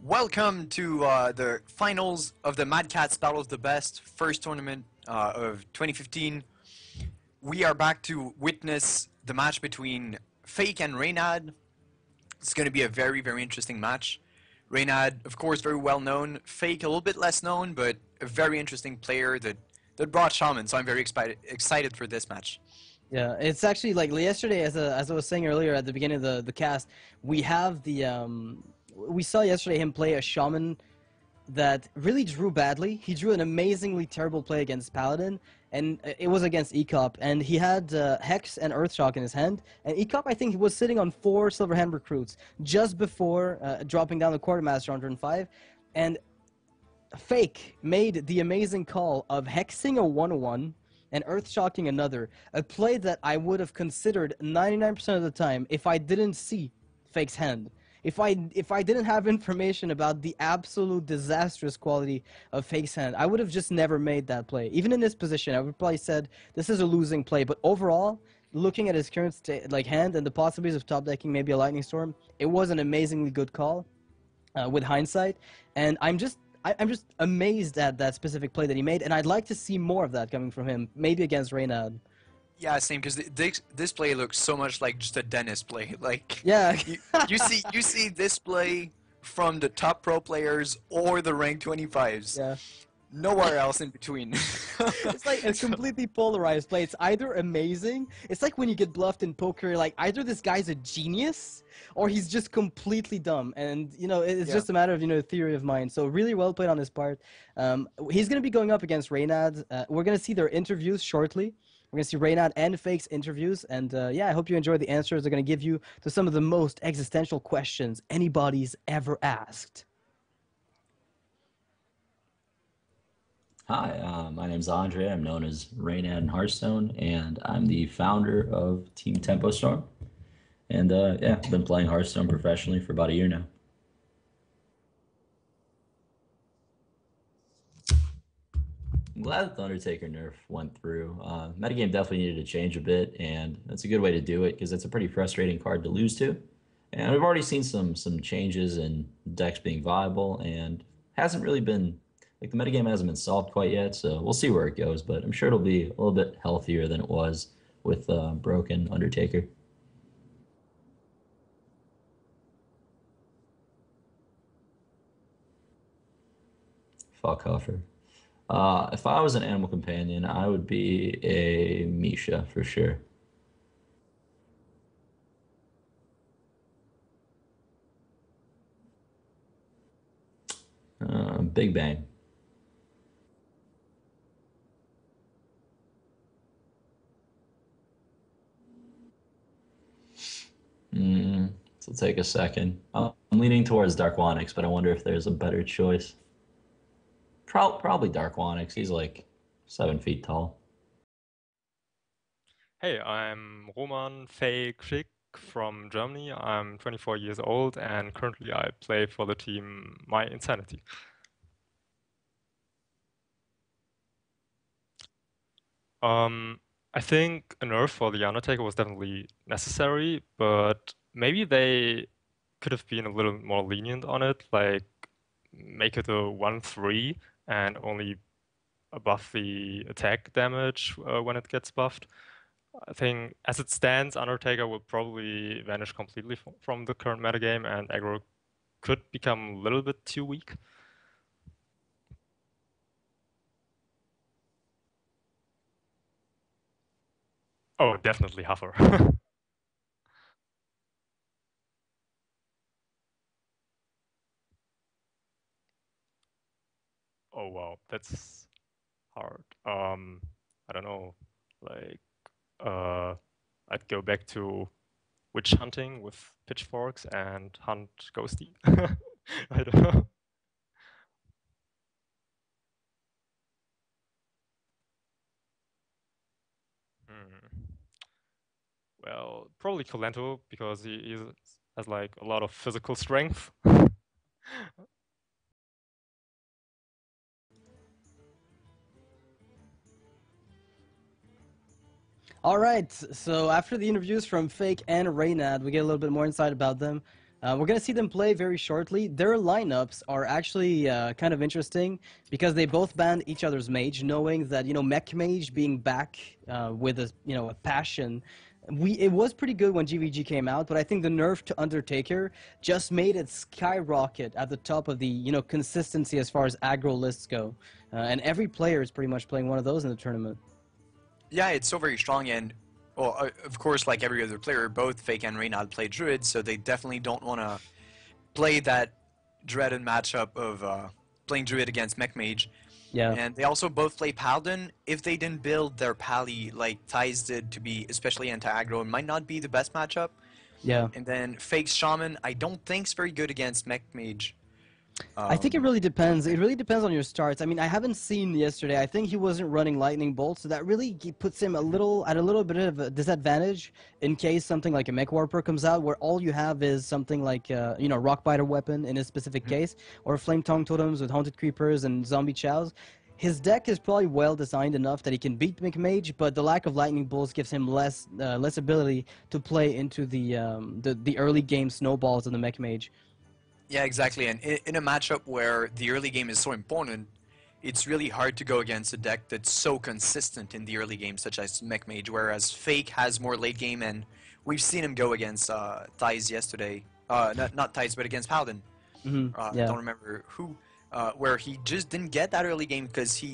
Welcome to the finals of the Mad Catz Battle of the Best first tournament of 2015. We are back to witness the match between FaKe and Reynad. It's going to be a very, very interesting match. Reynad, of course, very well known. FaKe, a little bit less known, but a very interesting player that brought Shaman, so I'm very excited for this match. Yeah, it's actually like yesterday, as I was saying earlier at the beginning of the cast, we have we saw yesterday him play a shaman that really drew badly. He drew an amazingly terrible play against Paladin, and it was against Ecop, and he had Hex and Earthshock in his hand, and Ecop, I think, he was sitting on 4 Silverhand recruits just before dropping down the Quartermaster on turn 5, and FaKe made the amazing call of hexing a 1-1 and earth-shocking another, a play that I would have considered 99% of the time if I didn't see FaKe's hand. If I didn't have information about the absolute disastrous quality of FaKe's hand, I would have just never made that play. Even in this position, I would probably said this is a losing play. But overall, looking at his current hand and the possibilities of top decking maybe a Lightning Storm, it was an amazingly good call with hindsight. And I'm just amazed at that specific play that he made, and I'd like to see more of that coming from him, maybe against Reynad. Yeah, same, because this play looks so much like just a Dennis play. Like, yeah, you see this play from the top pro players or the rank 25s. Yeah. Nowhere else in between. It's like a completely polarized play. It's either amazing. It's like when you get bluffed in poker, like either this guy's a genius or he's just completely dumb. And, you know, it's just a matter of, theory of mind. So really well played on his part. He's going to be going up against Reynad. We're going to see their interviews shortly. We're going to see Reynad and FaKe's interviews. And, yeah, I hope you enjoy the answers they're going to give you to some of the most existential questions anybody's ever asked. Hi, my name's Andre. I'm known as Reynad in Hearthstone, and I'm the founder of Team Tempo Storm. And yeah, I've been playing Hearthstone professionally for about a year now. I'm glad that the Undertaker nerf went through. Metagame definitely needed to change a bit, and that's a good way to do it because it's a pretty frustrating card to lose to. And we've already seen some changes in decks being viable, and hasn't really been. Like, the metagame hasn't been solved quite yet, so we'll see where it goes, but I'm sure it'll be a little bit healthier than it was with Broken Undertaker. Fuck Huffer. If I was an animal companion, I would be a Misha for sure. Big Bang. This will take a second. I'm leaning towards Darkwonix, but I wonder if there's a better choice. Probably Darkwonix. He's like 7 feet tall. Hey, I'm Roman FaKe from Germany. I'm 24 years old and currently I play for the team My Insanity. I think a nerf for the Undertaker was definitely necessary, but maybe they could have been a little more lenient on it, like make it a 1-3 and only buff the attack damage when it gets buffed. I think, as it stands, Undertaker will probably vanish completely from the current metagame, and aggro could become a little bit too weak. Oh, definitely Huffer. Oh wow, that's hard. I don't know. Like, I'd go back to witch hunting with pitchforks and hunt Ghosty. I don't know. Well, probably Colento because he has like a lot of physical strength. All right, so after the interviews from FaKe and Reynad, we get a little bit more insight about them. We're gonna see them play very shortly. Their lineups are actually kind of interesting because they both banned each other's mage, knowing that Mech Mage being back with a passion. It was pretty good when GVG came out, but I think the nerf to Undertaker just made it skyrocket at the top of the consistency as far as aggro lists go, and every player is pretty much playing one of those in the tournament. Yeah, it's so very strong, and well, of course, like every other player, both FaKe and Reynad play Druid, so they definitely don't want to play that dreaded matchup of playing Druid against Mech Mage. Yeah. And they also both play Paladin. If they didn't build their Pally like Ties did to be especially anti-aggro, it might not be the best matchup. Yeah. And then FaKe's Shaman, I don't think is very good against Mech Mage. I think it really depends. It really depends on your starts. I mean, I haven't seen yesterday. I think he wasn't running Lightning Bolt, so that really puts him at a little bit of a disadvantage in case something like a Mech Warper comes out, where all you have is something like Rockbiter weapon in a specific case, or Flame Tongue Totems with Haunted Creepers and Zombie Chows. His deck is probably well designed enough that he can beat Mech Mage, but the lack of Lightning Bolts gives him less ability to play into the early game snowballs of the Mech Mage. Yeah, exactly. And in a matchup where the early game is so important, it's really hard to go against a deck that's so consistent in the early game, such as Mech Mage, whereas FaKe has more late game, and we've seen him go against Ties yesterday. Not Ties, but against Paladin. Mm-hmm. I don't remember who, where he just didn't get that early game because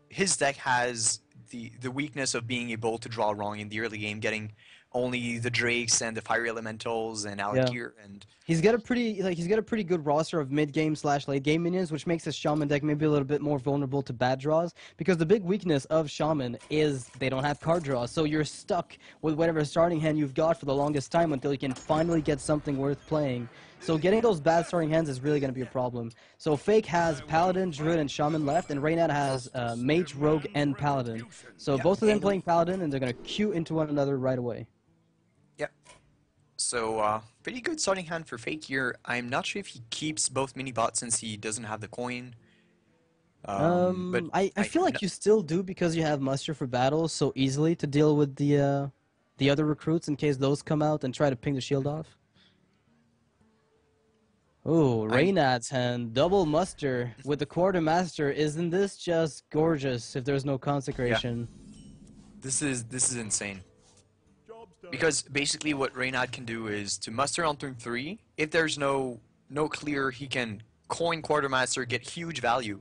his deck has the weakness of being able to draw wrong in the early game, getting only the Drakes and the Fiery Elementals and Alakir, and he's got a pretty good roster of mid game / late game minions, which makes his Shaman deck maybe a little bit more vulnerable to bad draws. Because the big weakness of Shaman is they don't have card draws, so you're stuck with whatever starting hand you've got for the longest time until you can finally get something worth playing. So getting those bad starting hands is really going to be a problem. So FaKe has Paladin, Druid, and Shaman left, and Reynad has Mage, Rogue, and Paladin. So both of them playing Paladin, and they're going to queue into one another right away. yeah. So pretty good starting hand for FaKe here. I'm not sure if he keeps both mini bots since he doesn't have the coin. But I feel like you still do because you have Muster for Battle so easily to deal with the other recruits in case those come out and try to ping the shield off. Oh, Reynad's hand, double Muster with the Quartermaster. Isn't this just gorgeous if there's no Consecration? Yeah. This is insane. Because basically what Reynad can do is to muster on turn 3. If there's no clear, he can coin Quartermaster, get huge value.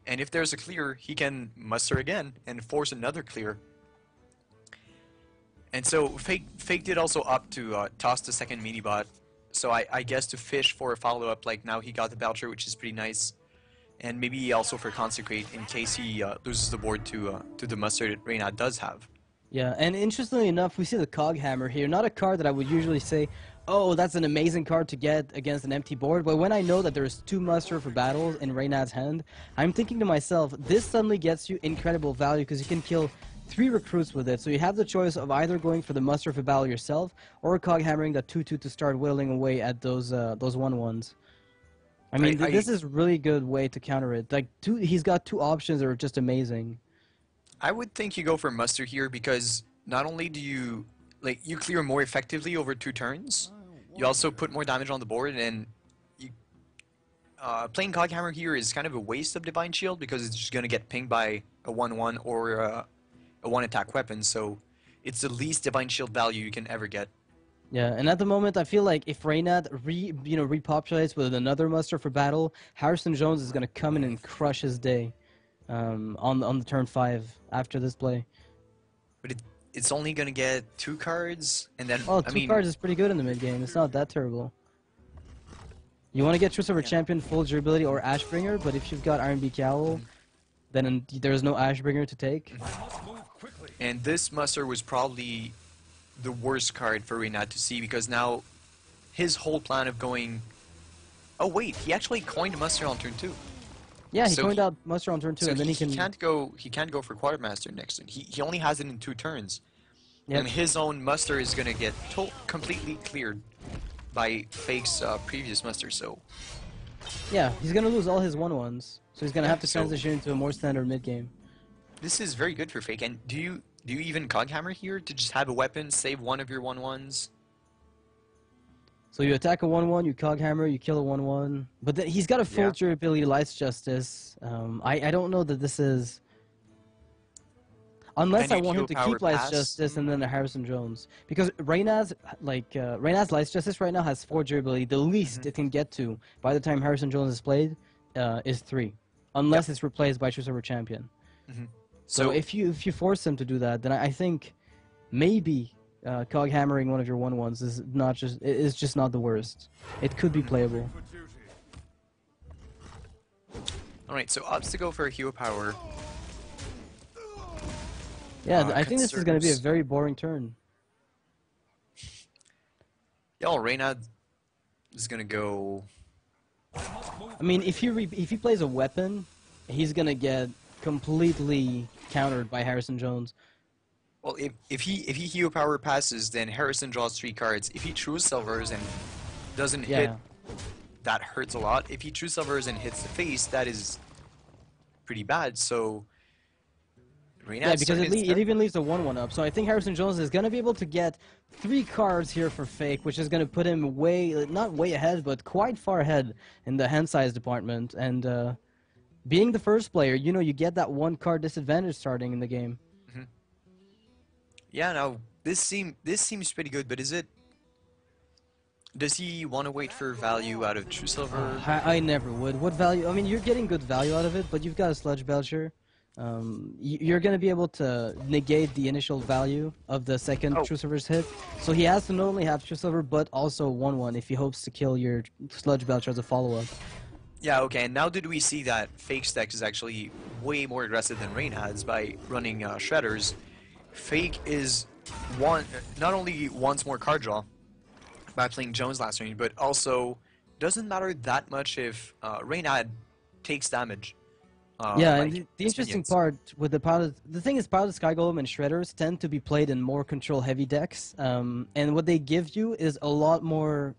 And if there's a clear, he can muster again and force another clear. And so FaKe did also opt to toss the second mini bot. So I guess to fish for a follow-up, like now he got the Belcher, which is pretty nice. And maybe also for Consecrate in case he loses the board to the muster that Reynad does have. Yeah, and interestingly enough, we see the Cog Hammer here. Not a card that I would usually say, oh, that's an amazing card to get against an empty board. But when I know that there's 2 Muster for Battles in Reynad's hand, I'm thinking to myself, this suddenly gets you incredible value because you can kill 3 recruits with it. So you have the choice of either going for the Muster for Battle yourself or Cog Hammering that 2/2 to start whittling away at those 1/1s. I mean, this is really good way to counter it. Like he's got 2 options that are just amazing. I would think you go for Muster here because not only do you clear more effectively over 2 turns, you also put more damage on the board, and you playing Coghammer here is kind of a waste of Divine Shield because it's just gonna get pinged by a 1/1 or a 1-attack weapon. So it's the least Divine Shield value you can ever get. Yeah, and at the moment, I feel like if Reynad repopulates with another Muster for Battle, Harrison Jones is gonna come in and crush his day. On the turn 5 after this play. But it's only gonna get 2 cards, and then well, 2 cards is pretty good in the mid game. It's not that terrible. You want to get Truce Over Champion, full durability, or Ashbringer, but if you've got Iron Beak Owl, then there's no Ashbringer to take. And this Muster was probably the worst card for Reynad to see because now his whole plan of going. Oh wait, he actually coined Muster on turn 2. Yeah, he coined out Muster on turn 2, so and then he can't go for Quartermaster next turn. He only has it in 2 turns, and his own Muster is gonna get completely cleared by FaKe's previous Muster. So yeah, he's gonna lose all his 1/1s, so he's gonna have to transition into a more standard mid game. This is very good for FaKe. And do you even Coghammer here to just have a weapon save one of your 1/1s? So you attack a 1/1, you cog hammer, you kill a 1/1. But then he's got a full Yeah. durability Lights Justice. I don't know that this is. Unless Can I you want him Hero to Power keep Lights pass? Justice and then a Harrison Jones. Because Reynad's Reynad's Lights Justice right now has 4 durability. The least it can get to by the time Harrison Jones is played is 3. Unless it's replaced by True Silver Champion. So if you force him to do that, then I think maybe cog hammering one of your 1/1s is just not the worst. It could be playable. Alright, so opts to go for a Hero Power. Yeah, I think this is going to be a conserves. very boring turn. Yo, Reynad is gonna go. I mean, if he plays a weapon, he's going to get completely countered by Harrison Jones. Well, if he Hero Power passes, then Harrison draws 3 cards. If he True Silvers and doesn't hit, that hurts a lot. If he True Silvers and hits the face, that is pretty bad. So Reynad's Because turn it is even leaves a 1/1 up. So I think Harrison Jones is going to be able to get 3 cards here for FaKe, which is going to put him not way ahead, but quite far ahead in the hand size department. And being the first player, you get that 1 card disadvantage starting in the game. Yeah, now this seems pretty good, but does he want to wait for value out of True Silver? I never would. What value? I mean, you're getting good value out of it, but you've got a Sludge Belcher. You're going to be able to negate the initial value of the second True Silver's hit. So he has to not only have True Silver, but also 1/1 if he hopes to kill your Sludge Belcher as a follow-up. Yeah, okay, and now did we see that FaKe's deck is actually way more aggressive than Reynad's by running Shredders. FaKe is not only wants more card draw by playing Jones last range, but also doesn't matter that much if Reynad takes damage. Yeah, by and the his interesting minions. part with the thing is, Pilot Sky Golem and Shredders tend to be played in more control-heavy decks, and what they give you is a lot more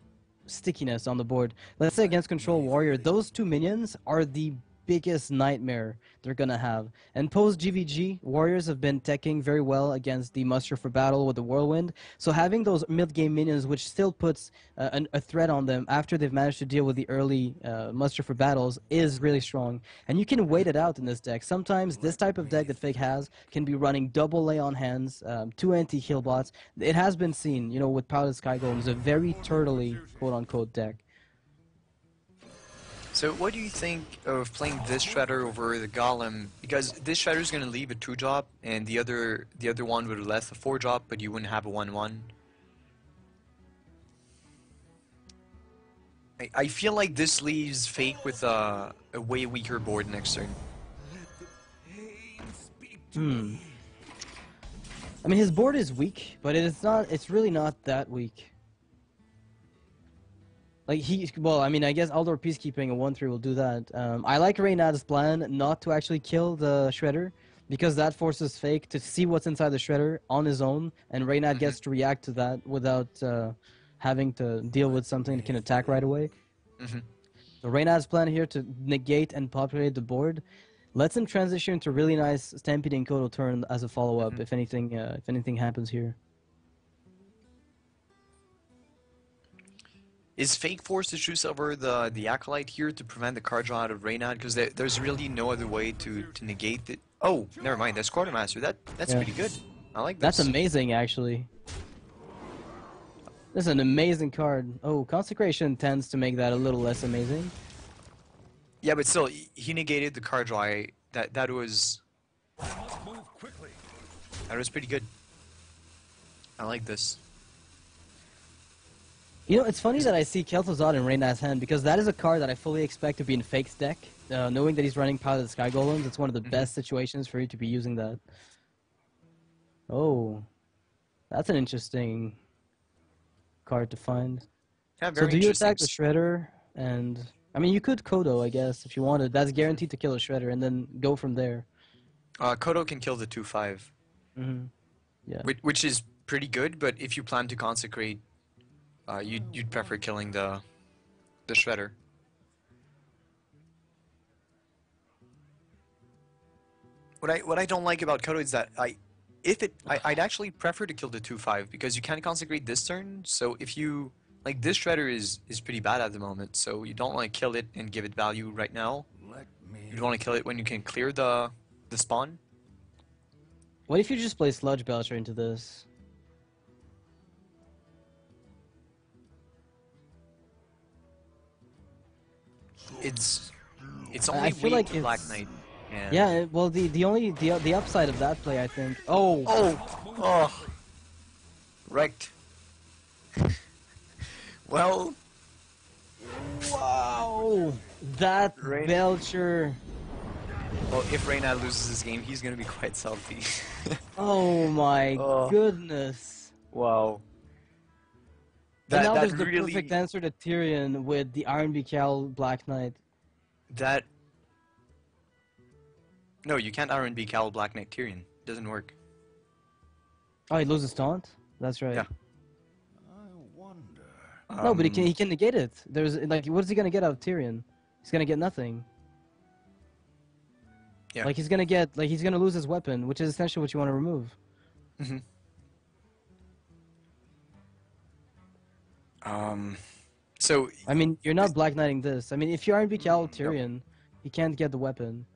stickiness on the board. Let's say against Control Warrior, those 2 minions are the biggest nightmare they're gonna have. And post GVG, Warriors have been teching very well against the Muster for Battle with the Whirlwind. So having those mid-game minions, which still puts a threat on them after they've managed to deal with the early Muster for Battles, is really strong. And you can wait it out in this deck. Sometimes this type of deck that FaKe has can be running double lay on hands, 2 anti-heal bots. It has been seen, with Powdered Sky Golem, is a very turtly, quote-unquote, deck. So what do you think of playing this Shredder over the Golem? Because this Shredder is going to leave a 2-drop, and the other one would have left a 4-drop, but you wouldn't have a 1/1. I feel like this leaves FaKe with a way weaker board next turn. I mean, his board is weak, but it's really not that weak. Like, I mean, I guess Aldor Peacekeeping a 1/3 will do that. I like Reynad's plan not to actually kill the Shredder, because that forces FaKe to see what's inside the Shredder on his own, and Reynad gets to react to that without having to deal with something that can attack right away. So Reynad's plan here to negate and populate the board lets him transition to really nice Stampeding Kodo turn as a follow-up if anything happens here. Is FaKe forced to True Silver the Acolyte here to prevent the card draw out of Reynad? Because there's really no other way to negate it. Oh, never mind. That's Quartermaster. That's pretty good. I like this. That's amazing, actually. This is an amazing card. Oh, Consecration tends to make that a little less amazing. Yeah, but still, he negated the card draw. That was pretty good. I like this. It's funny that I see Kel'Thuzad in Reynad's hand, because that is a card that I fully expect to be in FaKe's deck. Knowing that he's running Piloted Sky Golems, it's one of the best situations for you to be using that. Oh, that's an interesting card to find. Yeah, So very do you attack the interesting. Shredder? And I mean, you could Kodo, I guess, if you wanted. That's guaranteed to kill a Shredder, and then go from there. Kodo can kill the 2/5. Yeah. Which is pretty good, but if you plan to consecrate, you'd prefer killing the Shredder. What I don't like about Kodo is that I'd actually prefer to kill the 2/5 because you can consecrate this turn. So if you like this shredder is pretty bad at the moment, so you don't want to kill it and give it value right now. You want to kill it when you can clear the spawn. What if you just play Sludge Belcher into this? It's I only feel weak like to Black it's- Knight. And Yeah, well, the upside of that play, I think. Oh, Oh, wrecked. Well, wow! That Rain- Belcher. well, if Reynad loses this game, he's gonna be quite salty. Oh my Oh. goodness! Wow. And now That there's the really perfect answer to Tyrion with the Iron Cal Black Knight. that. No, you can't R&B Cal Black Knight Tyrion. Doesn't work. Oh, he loses taunt. That's right. Yeah. No, but Um, he can negate it. There's like, what is he gonna get out of Tyrion? He's gonna get nothing. Yeah. Like he's gonna lose his weapon, which is essentially what you want to remove. So I mean, you're not Black Knighting this. I mean, if you Iron Cal Tyrion, he can't get the weapon.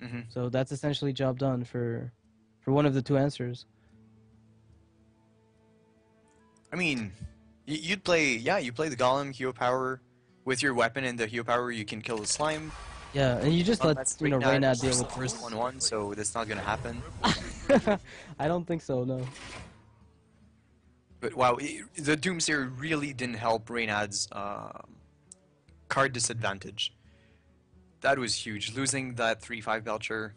Mhm. So that's essentially job done for one of the two answers. I mean, you'd play, yeah, you play the Golem Hero Power with your weapon, and the Hero Power you can kill the slime. Yeah, and you just let Unless Reynad deal is with the first 1-1, so that's not gonna happen. I don't think so. No. But wow, the Doomsayer really didn't help Reynad's card disadvantage. That was huge, losing that 3-5 Belcher.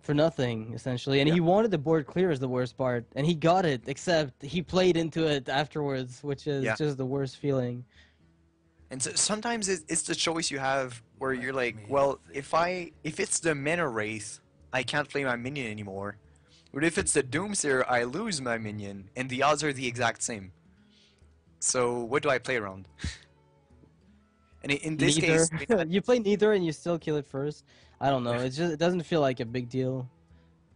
For nothing, essentially. And Yeah. he wanted the board clear is the worst part. And he got it, except he played into it afterwards, which is Yeah. just the worst feeling. And so sometimes it's the choice you have where you're like, well, if it's the Mana Wraith, I can't play my minion anymore. But if it's the Doomsayer, I lose my minion, and the odds are the exact same. So what do I play around? And in this Neither. case, Reynad- You play neither and you still kill it first. I don't know. It doesn't feel like a big deal.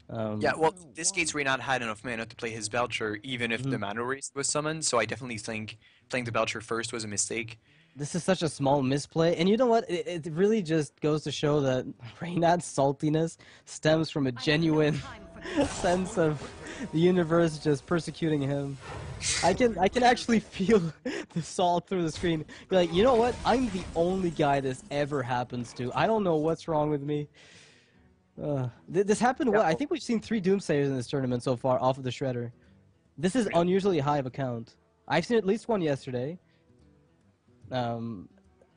yeah, well, in this case, Reynad had enough mana to play his Belcher, even if the Mana Wraith was summoned. So I definitely think playing the Belcher first was a mistake. This is such a small misplay. And you know what? It really just goes to show that Reynad's saltiness stems from a genuine sense of the universe just persecuting him. I can actually feel the salt through the screen. Be like, you know what? I'm the only guy this ever happens to. I don't know what's wrong with me. This happened. Yeah, What? I think we've seen 3 Doomsayers in this tournament so far off of the Shredder. This is unusually high of a count. I've seen at least one yesterday.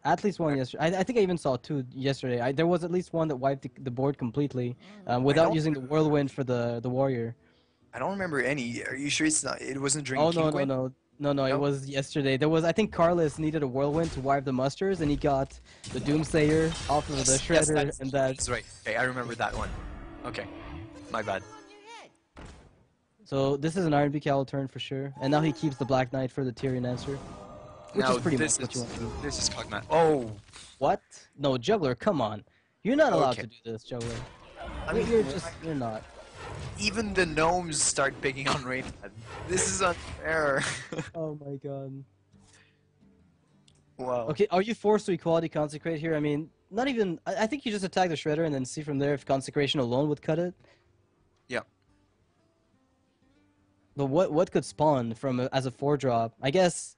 At least one yesterday. I think I even saw 2 yesterday. There was at least one that wiped the board completely without don't using the whirlwind for the warrior. I don't remember any. Are you sure it's not? It wasn't during Oh King Queen? no, it No? was yesterday. There was, I think Carlos needed a whirlwind to wipe the musters, and he got the Doomsayer off of the Shredder, and that's right. Okay, I remember that one. Okay, my bad. so this is an Iron Beak Owl turn for sure. And now he keeps the Black Knight for the Tyrion answer, which Now is pretty this much what you want to do. this is Cogman. Oh, What? No, Juggler, come on. You're not allowed Okay. to do this, Juggler. I mean, You're not. even the gnomes start picking on Reynad. This is unfair. Oh my god. Wow. Okay, are you forced to equality consecrate here? I mean, not even. I think you just attack the Shredder and then see from there if consecration alone would cut it. Yeah. But what could spawn from as a 4-drop? I guess.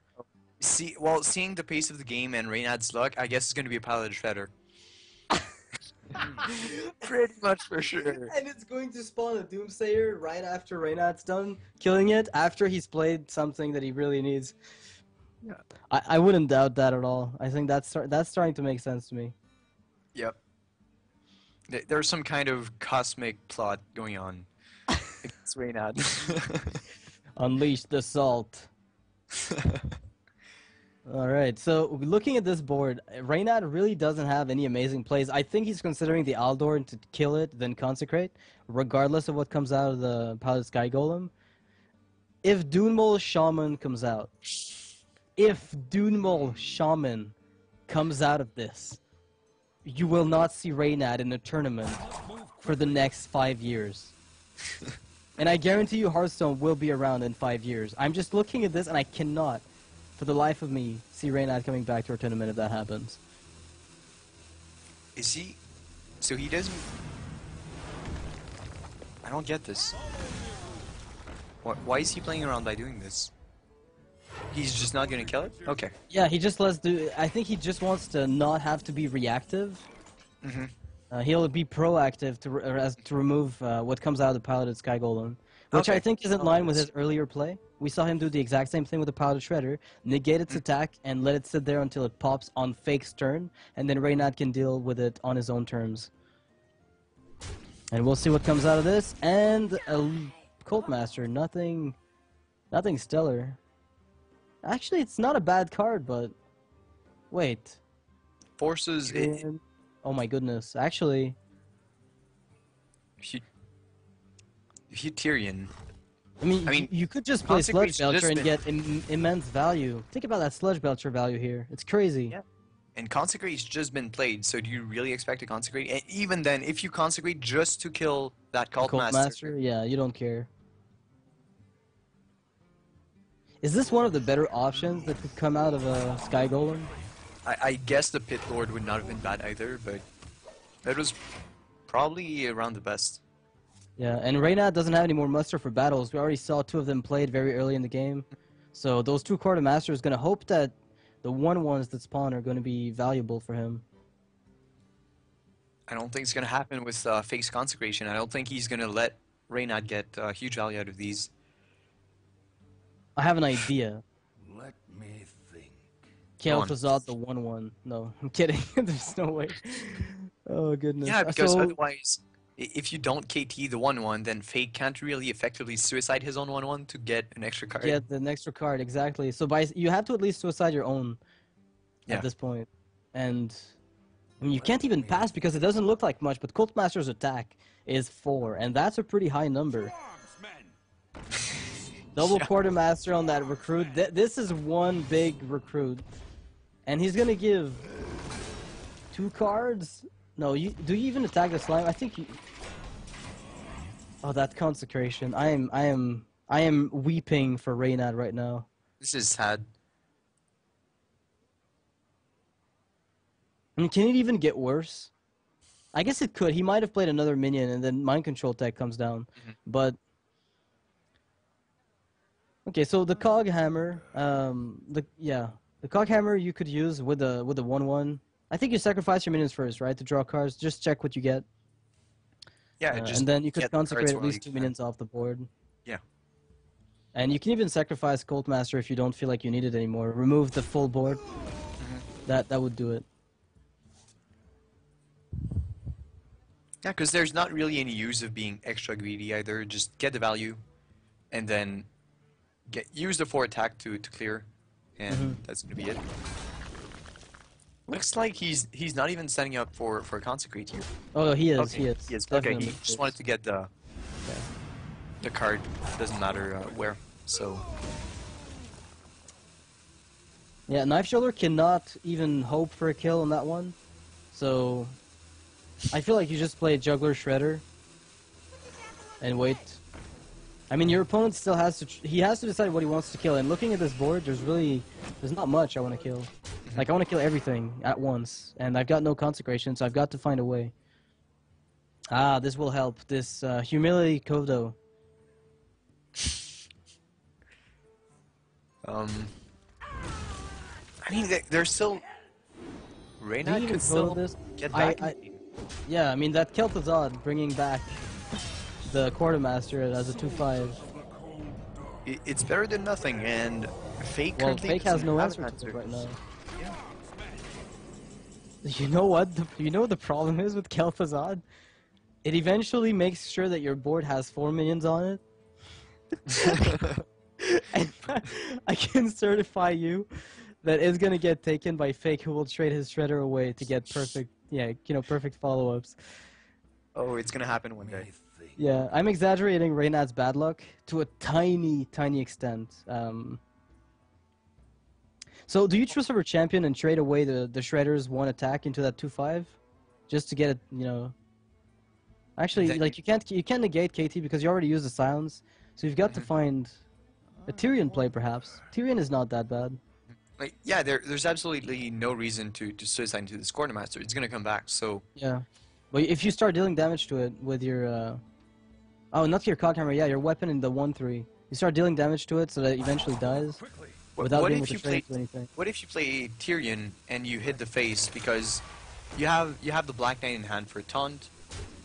Seeing the pace of the game and Reynad's luck, I guess it's going to be a Paladin Shredder. Pretty much for sure. And it's going to spawn a Doomsayer right after Reynad's done killing it, after he's played something that he really needs. Yeah. I wouldn't doubt that at all. I think that's starting to make sense to me. Yep. There's some kind of cosmic plot going on against Reynad. Unleash the salt. Alright, so looking at this board, Reynad really doesn't have any amazing plays. I think he's considering the Aldor to kill it, then consecrate, regardless of what comes out of the Paladin Sky Golem. If Dunmol Shaman comes out, of this, you will not see Reynad in a tournament for the next 5 years. And I guarantee you Hearthstone will be around in 5 years. I'm just looking at this and I cannot for the life of me, see Reynad coming back to our tournament if that happens. Is he? So he doesn't. I don't get this. Why is he playing around by doing this? He's just not gonna kill it? Okay. Yeah, he just lets do. I think he just wants to not have to be reactive. He'll be proactive to remove what comes out of the piloted Sky Golem, which I think is in line with his earlier play. We saw him do the exact same thing with the piloted Shredder, negate its attack and let it sit there until it pops on FaKe's turn, and then Reynad can deal with it on his own terms. And we'll see what comes out of this. And a Cult Master, nothing stellar. Actually, it's not a bad card, but wait. Forces. Oh my goodness! Actually, Tyrion. I mean, you could just play Sludge Belcher and get immense value. Think about that Sludge Belcher value here. It's crazy. Yeah. And Consecrate's just been played, so do you really expect to Consecrate? And even then, if you Consecrate just to kill that Cult Master, yeah, you don't care. Is this one of the better options that could come out of a Sky Golem? I guess the Pit Lord would not have been bad either, but that was probably around the best. Yeah, and Reynad doesn't have any more muster for battles. We already saw 2 of them played very early in the game. So those 2 Quartermasters are going to hope that the 1/1s that spawn are going to be valuable for him. I don't think it's going to happen with FaKe's Consecration. I don't think he's going to let Reynad get huge value out of these. I have an idea. Let me think. Kel'Thuzad the 1/1. No, I'm kidding. There's no way. Oh goodness. Yeah, because otherwise, if you don't KT the 1/1, then FaKe can't really effectively suicide his own 1/1 to get an extra card. Get an extra card, exactly. So you have to at least suicide your own at this point. And I mean, you can't even pass because it doesn't look like much, but Cult Master's attack is 4, and that's a pretty high number. Double Quartermaster on that recruit. This is one big recruit. And he's gonna give 2 cards? No, do you even attack the slime? I think you... Oh, that Consecration. I am weeping for Reynad right now. This is sad. I mean, can it even get worse? I guess it could. He might have played another minion and then Mind Control tech comes down. But... Okay, so the Cog Hammer, the Cog Hammer you could use with the 1/1. I think you sacrifice your minions first, right, to draw cards. Just check what you get. Yeah, and then you could consecrate at least 2 minions off the board. Yeah. And you can even sacrifice Cult Master if you don't feel like you need it anymore. Remove the full board. That would do it. Yeah, because there's not really any use of being extra greedy either. Just get the value, and then use the 4 attack to clear, and that's gonna be it. Looks like he's not even setting up for Consecrate here. Oh, he is. Okay. He is. Okay, he just wanted to get the card. Doesn't matter where. So. Yeah, Knife Shoulder cannot even hope for a kill on that one. So, I feel like you just play Juggler Shredder and wait. I mean, your opponent still has to... he has to decide what he wants to kill. And looking at this board, there's not much I want to kill. Like, I want to kill everything at once. And I've got no Consecration, so I've got to find a way. Ah, this will help. This Humility Kodo. I mean, they're still... Reynad could still get back. Yeah, I mean, that Kel'Thuzad bringing back the Quartermaster as a 2/5. It's better than nothing, and FaKe FaKe has no answer to it right now. You know what? You know what the problem is with Kel'Thuzad? It eventually makes sure that your board has 4 minions on it. And I can certify you that it's gonna get taken by FaKe, who will trade his Shredder away to get perfect, perfect follow-ups. Oh, it's gonna happen one day. Yeah, I'm exaggerating Reynad's bad luck to a tiny, tiny extent. So, do you trust over champion and trade away the Shredder's 1 attack into that 2/5, just to get it? Actually, like you can't negate KT because you already used the silence, so you've got to find a Tyrion play perhaps. Tyrion is not that bad. Like, yeah, there's absolutely no reason to suicide into this Quartermaster. It's gonna come back. So Yeah. But if you start dealing damage to it with your oh, not your cog hammer, yeah, your weapon in the 1-3. You start dealing damage to it so that it eventually dies without being able to train to anything. what if you play Tyrion and you hit the face because you have the Black Knight in hand for a taunt,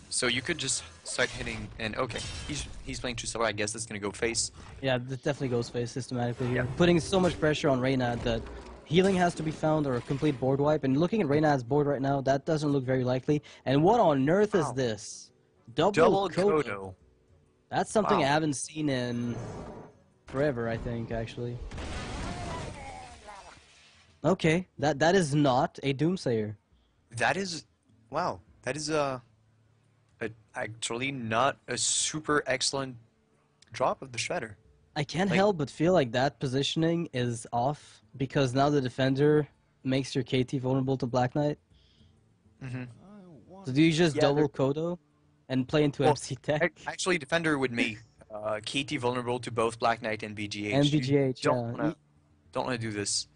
so you could just start hitting and okay, he's playing True Silver. I guess that's gonna go face. Yeah, that definitely goes face systematically here. Yeah. Putting so much pressure on Reynad that healing has to be found or a complete board wipe. And looking at Reynad's board right now, that doesn't look very likely. And what on earth is Wow. this? Double Kodo. Kodo. That's something I Wow. haven't seen in forever, I think, actually. Okay, that is not a Doomsayer. That is, wow. That is actually not a super excellent drop of the Shredder. I can't Like- help but feel like that positioning is off because now the defender makes your KT vulnerable to Black Knight. Mm-hmm. So do you just Yeah, double they're- Kodo and play into Well, MC Tech Actually, Defender would make KT vulnerable to both Black Knight and BGH. and You BGH? don't wanna do this.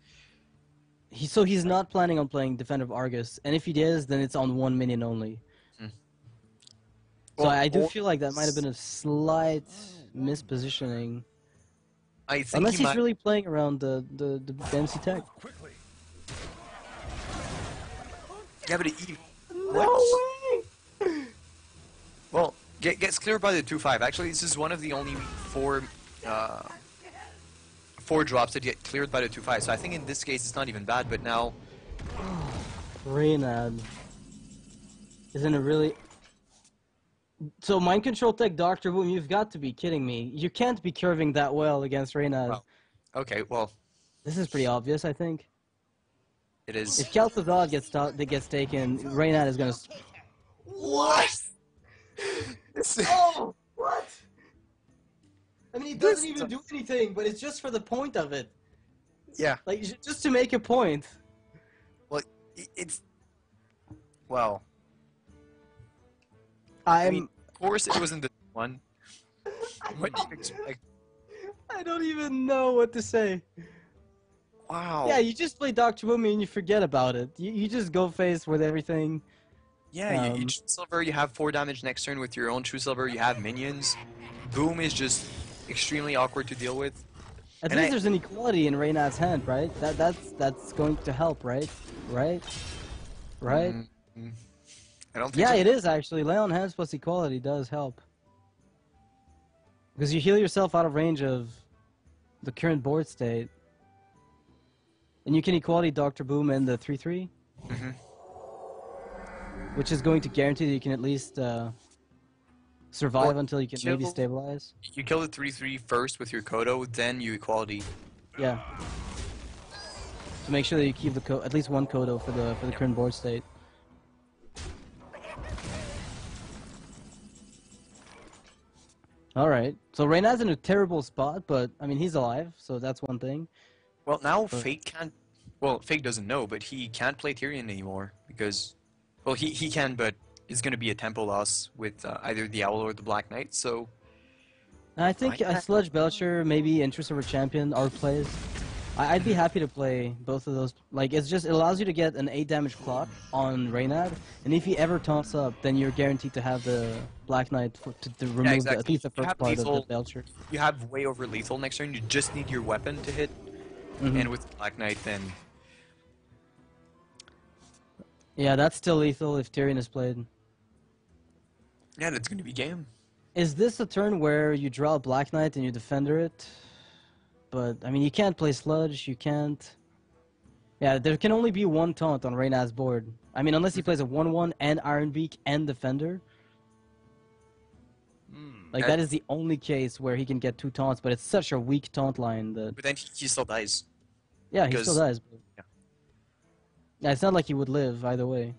So he's not planning on playing Defender of Argus, and if he is, then it's on one minion only. So Well, I do or- feel like that might have been a slight mispositioning, I think unless he he's might. really playing around the MC Tech. Yeah, but he. No way! Well, gets cleared by the 2-5. Actually, this is one of the only four drops that get cleared by the 2-5. So I think in this case it's not even bad. But now, Reynad is in a really. So mind control tech, Doctor Boom, you've got to be kidding me. You can't be curving that well against Reynad. Wow. Okay, well, This is pretty obvious, I think. it is. If Kel'Thuzad gets taken, Reynad is gonna. What? Oh, what? I mean, he doesn't This- even do anything, but it's just for the point of it. Yeah. Like, just to make a point. Well, it's. Well, I'm. mean- of course it wasn't the one. What do you expect? I don't even know what to say. Wow. Yeah, you just play Dr. Boomy and you forget about it. You just go face with everything. Yeah, you Um, True Silver, you have 4 damage next turn with your own True Silver, you have minions. Boom is just extremely awkward to deal with. At And least I- there's an equality in Reynad's hand, right? That's going to help, right? Right? Right? Mm, I don't think Yeah, so. it is actually. Lay on hands plus equality does help. Because you heal yourself out of range of the current board state. And you can equality Dr. Boom and the 3-3. Mhm. Which is going to guarantee that you can at least survive Well, until you can maybe kill- stabilize. You kill the 3-3 first with your Kodo, then you equality. Yeah. To make sure that you keep the at least one Kodo for the current board state. Alright, so Reynad's in a terrible spot, but I mean he's alive, so that's one thing. Well, now But- FaKe can't. Well, FaKe doesn't know, but he can't play Tyrion anymore because. Well, he can, but it's going to be a tempo loss with either the Owl or the Black Knight, so. And I think Fine. Sludge Belcher, maybe Interest Over Champion, are plays. I'd be happy to play both of those. Like, it allows you to get an 8 damage clock on Reynad, and if he ever taunts up, then you're guaranteed to have the Black Knight to remove at exactly. least the You first have part of lethal- the Belcher. You have way over lethal next turn, you just need your weapon to hit. Mhm. And with Black Knight, then. Yeah, that's still lethal if Tyrion is played. Yeah, that's going to be game. Is this a turn where you draw a Black Knight and you defender it? But, I mean, you can't play Sludge, you can't... Yeah, there can only be one taunt on Reynad's board. I mean, unless he plays a 1-1 and Iron Beak and Defender. Like, that is the only case where he can get 2 taunts, but it's such a weak taunt line that... But then he still dies. Yeah, he because- still dies. But... yeah. Yeah, it's not like he would live either way.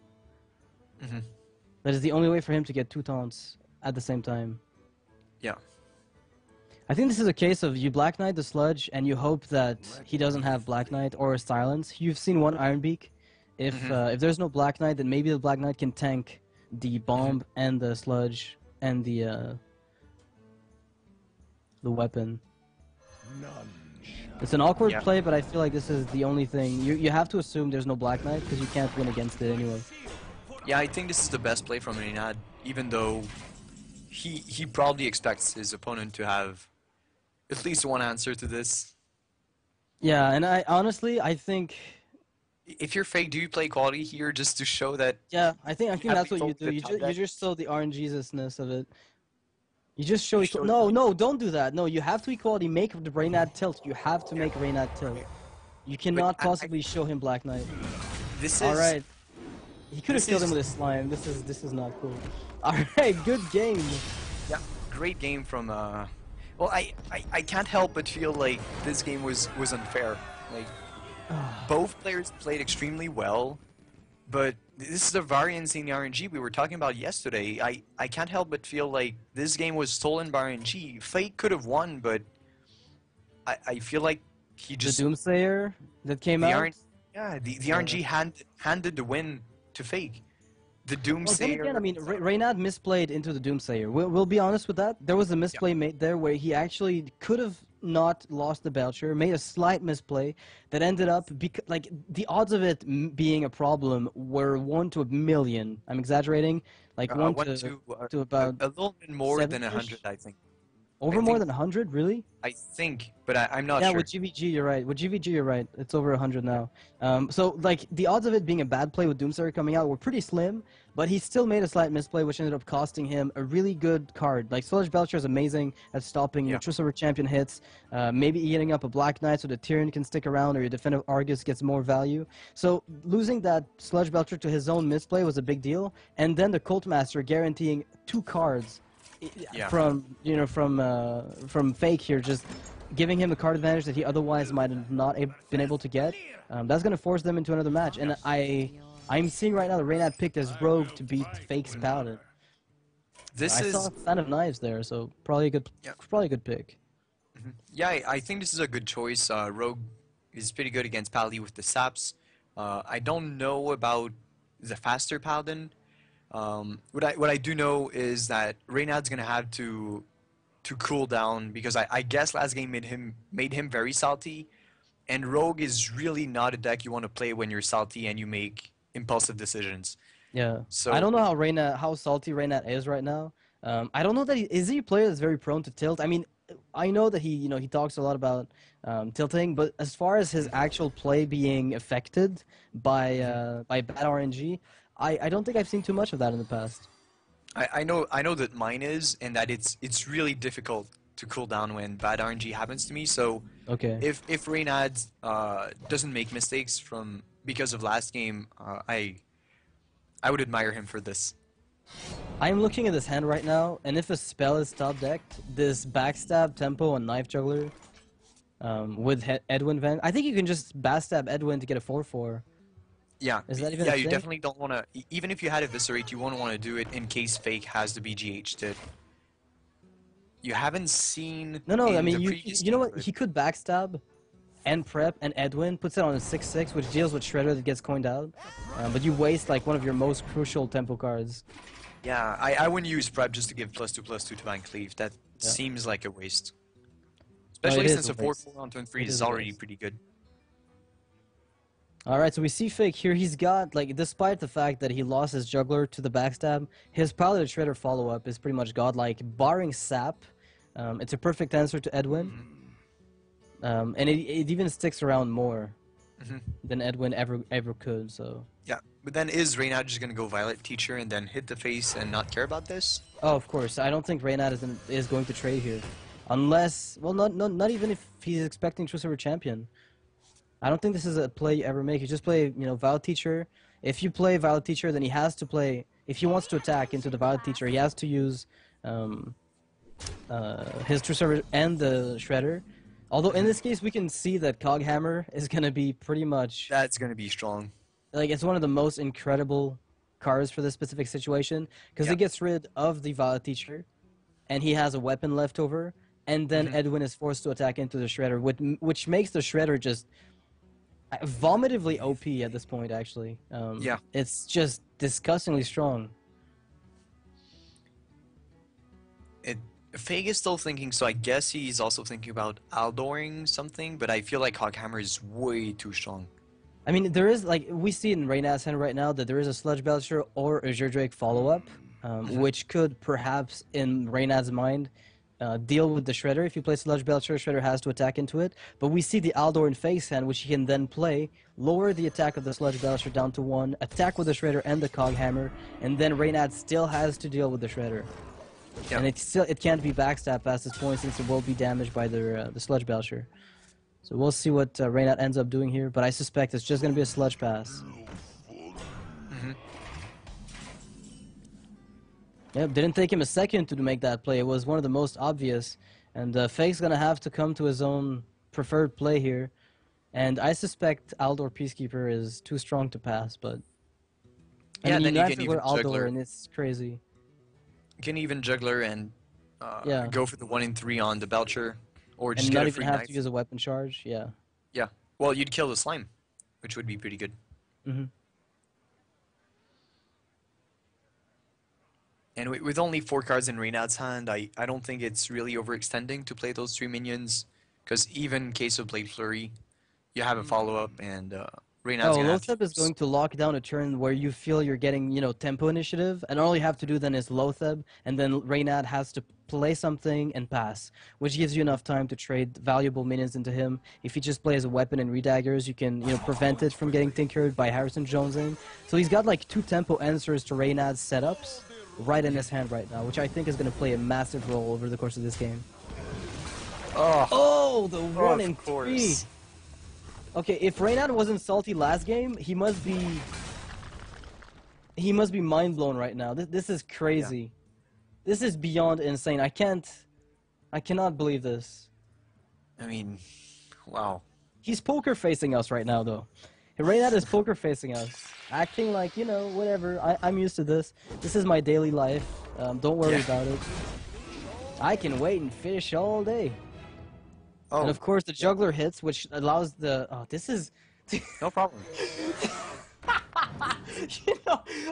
Mm-hmm. That is the only way for him to get 2 taunts at the same time. Yeah. I think this is a case of you Black Knight the Sludge and you hope that he doesn't have Black Knight or Silence. You've seen one Iron Beak. If there's no Black Knight, then maybe the Black Knight can tank the bomb and the Sludge and the weapon. None It's an awkward Yeah. play, but I feel like this is the only thing. You have to assume there's no Black Knight because you can't win against it anyway. Yeah, I think this is the best play from Reynad, even though he probably expects his opponent to have at least one answer to this. Yeah, and I think If you're fake, do you play quality here just to show that? yeah, I think have that's what you lethal do. the You top just deck? show the RNG'sness of it. You just show You equal. show No, the- no, don't do that. No, you have to equality. Make the Reynad tilt. You have to make Reynad tilt. You cannot I- possibly show him Black Knight. This is All right. He could have this killed him is- with his slime. This is not cool. All right, good game. Yeah, great game from. Well, I can't help but feel like this game was unfair. Like both players played extremely well, but this is the variance in the RNG we were talking about yesterday. I can't help but feel like this game was stolen by RNG. FaKe could have won, but I feel like he The just Doomsayer that came the out. RNG, yeah, the RNG handed the win to FaKe. The Well, then Doomsayer. again, I mean, Reynad misplayed into the Doomsayer. We'll be honest with that. There was a misplay made there where he actually could have not lost the Belcher, made a slight misplay that ended up like the odds of it being a problem were 1 to a million. I'm exaggerating, like one one to about a little bit more than 7-ish? 100, I think. over I more think- than 100. Really? I think, but I'm not Yeah, sure. with GVG, you're right. With GVG, you're right. It's over 100 now. So, like, the odds of it being a bad play with Doomsayer coming out were pretty slim, but he still made a slight misplay, which ended up costing him a really good card. Like, Sludge Belcher is amazing at stopping Yeah. Nutrisover Champion hits, maybe eating up a Black Knight so the Tyrion can stick around or your defensive Argus gets more value. So, losing that Sludge Belcher to his own misplay was a big deal, and then the Cult Master guaranteeing 2 cards Yeah. from FaKe here, just giving him a card advantage that he otherwise might have not been able to get. That's going to force them into another match. And I'm seeing right now that Reynad picked as Rogue to beat FaKe's Paladin. This I is saw a fan of knives there, so probably a good pick. yeah. I think this is a good choice. Rogue is pretty good against Pally with the saps. I don't know about the faster Paladin. What I do know is that Reynad's gonna have to cool down because I guess last game made him very salty, and Rogue is really not a deck you want to play when you're salty and you make impulsive decisions. Yeah. So- I don't know how salty Reynad is right now. I don't know that is he a player that's very prone to tilt. I mean, I know that he talks a lot about tilting, but as far as his actual play being affected by bad RNG, I don't think I've seen too much of that in the past. I know that mine is, and that it's really difficult to cool down when bad RNG happens to me. So Okay. if Reynad doesn't make mistakes because of last game, I would admire him for this. I'm looking at this hand right now, and if a spell is top decked, this backstab, tempo, and knife juggler with Edwin Van, I think you can just backstab Edwin to get a 4/4. Yeah, Is that even yeah. a You thing? definitely don't want to. Even if you had Eviscerate, you won't want to do it in case FaKe has the BGH to. You haven't seen. No, in I mean the you previous know game, what? but- He could backstab, and prep, and Edwin puts it on a 6/6, which deals with Shredder that gets coined out. But you waste like one of your most crucial tempo cards. Yeah, I wouldn't use prep just to give +2/+2 to Van Cleave. That Yeah. seems like a waste. No, it Especially is since a a 4/4 waste. on turn 3 It is is a already waste. pretty good. All right, so we see FaKe here. He's got, like, despite the fact that he lost his juggler to the backstab, his Paladin Shredder follow-up is pretty much godlike, barring Sap. It's a perfect answer to Edwin. And it even sticks around more than Edwin ever could, so... Yeah, but then is Reynad just gonna go Violet Teacher and then hit the face and not care about this? Oh, of course. I don't think Reynad is going to trade here. Unless... Well, not even if he's expecting Twist Champion. I don't think this is a play you ever make. You just play, Violet Teacher. If you play Violet Teacher, then he has to play... If he wants to attack into the Violet Teacher, he has to use his True Server and the Shredder. Although in this case, we can see that Coghammer is going to be pretty much... That's gonna be strong. Like, it's one of the most incredible cards for this specific situation. Because Yeah. it gets rid of the Violet Teacher, and he has a weapon left over. And then Edwin is forced to attack into the Shredder, which makes the Shredder just... vomitively OP at this point, actually. Yeah. It's just disgustingly strong. FaKe is still thinking, so I guess he's also thinking about Aldoring something, but I feel like Hoghammer is way too strong. I mean, there is, like, we see in Reynad's hand right now that there is a Sludge Belcher or a Azure Drake follow-up, which could perhaps, in Reynad's mind, deal with the Shredder. If you play Sludge Belcher, Shredder has to attack into it. But we see the Aldor in FaKe's hand, which he can then play, lower the attack of the Sludge Belcher down to 1, attack with the Shredder and the Cog Hammer, and then Reynad still has to deal with the Shredder. Yeah. And it can't be backstab past this point since it will be damaged by the Sludge Belcher. So we'll see what Reynad ends up doing here, but I suspect it's just going to be a Sludge Pass. Yep, didn't take him a second to make that play. It was one of the most obvious. And FaKe's going to have to come to his own preferred play here. And I suspect Aldor Peacekeeper is too strong to pass, but... Yeah, I mean, then you have can to even go Aldor, Juggler. and it's crazy. You can even Juggler and Yeah. go for the 1 in 3 on the Belcher, or just And get not a even free have knife. to use a weapon charge, yeah. Yeah. Well, you'd kill the slime, which would be pretty good. Hmm. And with only 4 cards in Reynad's hand, I don't think it's really overextending to play those 3 minions, because even in case of Blade Flurry, you have a follow-up, and Reynad's Oh, gonna have to Lotheb is going to lock down a turn where you feel you're getting, tempo initiative, and all you have to do then is Lotheb, and then Reynad has to play something and pass, which gives you enough time to trade valuable minions into him. If he just plays a weapon and redaggers, you can, prevent it from getting tinkered by Harrison Jonesing. So he's got like 2 tempo answers to Reynad's setups right in his hand right now, which I think is going to play a massive role over the course of this game. Oh, the 1 in 3. Okay, if Reynad wasn't salty last game, he must be mind blown right now. This is crazy. This is beyond insane. I cannot believe this. I mean, wow. He's poker facing us right now, though. Reynad is poker facing us, acting like, whatever. I'm used to this. This is my daily life. Don't worry about it. I can wait and fish all day. Oh, And of course, the juggler hits, which allows the. Oh, this is. no problem.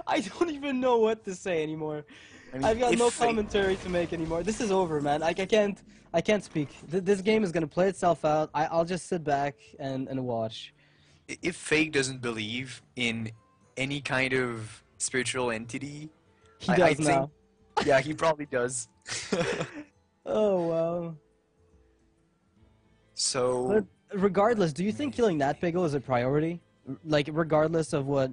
I don't even know what to say anymore. I mean, I've got if no Fake- commentary to make anymore. This is over, man. I can't speak. This game is gonna play itself out. I'll just sit back and watch. If FaKe doesn't believe in any kind of spiritual entity, He I does think, now. yeah, he probably does. Oh wow. So, But regardless, do you think killing that Piggle is a priority? Like, regardless of what,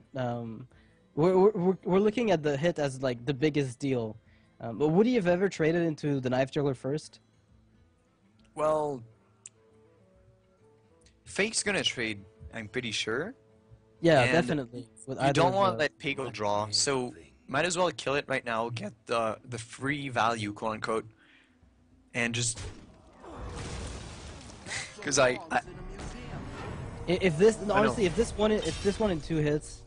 we're looking at the hit as like the biggest deal. But would he have ever traded into the knife juggler first? well, FaKe's gonna trade, I'm pretty sure. Yeah, And definitely. With You either don't of want to the- let Pego draw, so might as well kill it right now, get the free value, quote unquote, and just because If this honestly, if this one in 2 hits,